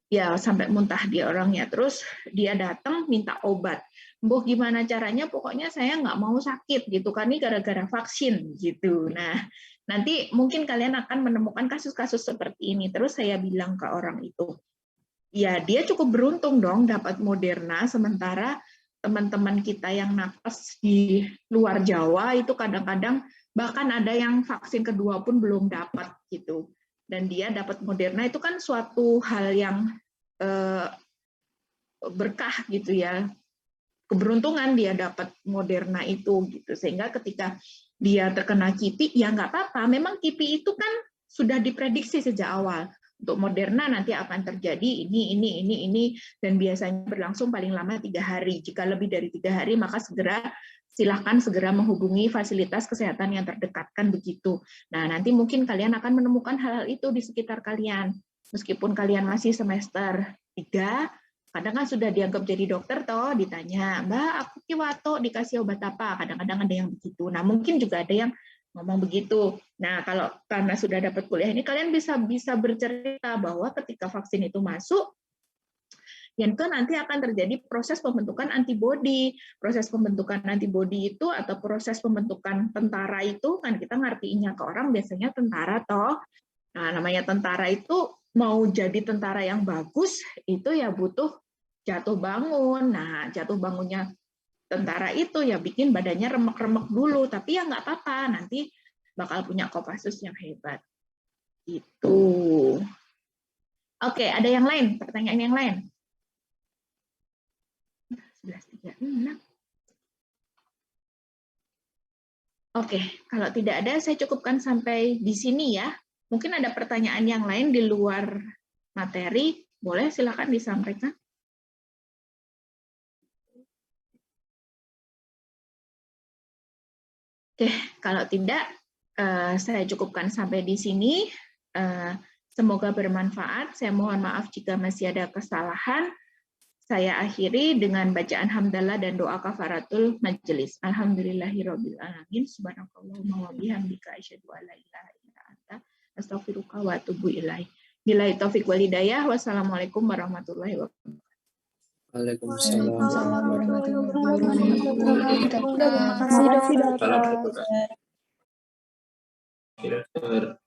Ya sampai muntah dia orangnya. Terus dia datang minta obat. Mbok gimana caranya? Pokoknya saya nggak mau sakit gitu kan, ini gara-gara vaksin gitu. Nah, nanti mungkin kalian akan menemukan kasus-kasus seperti ini. Terus saya bilang ke orang itu, ya dia cukup beruntung dong dapat Moderna, sementara teman-teman kita yang nakes di luar Jawa itu kadang-kadang bahkan ada yang vaksin kedua pun belum dapat gitu. Dan dia dapat Moderna itu kan suatu hal yang berkah gitu ya. Keberuntungan dia dapat Moderna itu gitu. Sehingga ketika dia terkena kipi, ya nggak apa-apa. Memang kipi itu kan sudah diprediksi sejak awal. Untuk Moderna nanti akan terjadi ini, dan biasanya berlangsung paling lama 3 hari. Jika lebih dari 3 hari, maka silahkan segera menghubungi fasilitas kesehatan yang terdekat, kan begitu. Nah, nanti mungkin kalian akan menemukan hal-hal itu di sekitar kalian. Meskipun kalian masih semester 3, kadang kan sudah dianggap jadi dokter toh, ditanya, Mbak, aku kiwato dikasih obat apa? Kadang-kadang ada yang begitu. Nah, mungkin juga ada yang ngomong begitu. Nah, kalau karena sudah dapat kuliah ini, kalian bisa bercerita bahwa ketika vaksin itu masuk, ya itu nanti akan terjadi proses pembentukan antibodi. Proses pembentukan antibodi itu atau proses pembentukan tentara itu kan kita ngertiinnya ke orang biasanya tentara toh. Nah, namanya tentara itu mau jadi tentara yang bagus itu ya butuh jatuh bangun. Nah, jatuh bangunnya tentara itu ya bikin badannya remek-remek dulu, tapi ya nggak apa-apa, nanti bakal punya Kopassus yang hebat. Itu. Oke, ada yang lain? Pertanyaan yang lain? 11.36. Oke, kalau tidak ada, saya cukupkan sampai di sini ya. Mungkin ada pertanyaan yang lain di luar materi, boleh silakan disampaikan. Oke, kalau tidak, saya cukupkan sampai di sini. Semoga bermanfaat. Saya mohon maaf jika masih ada kesalahan. Saya akhiri dengan bacaan hamdalah dan doa kafaratul majelis. Alhamdulillahirabbil alamin. Subhanakallahumma wa bihamdika asyhadu an la ilaha illa anta astaghfiruka wa atubu ilaik. Billahi taufik wal hidayah. Wassalamualaikum warahmatullahi wabarakatuh. Waalaikumsalam. Terima kasih, dokter. Dokter.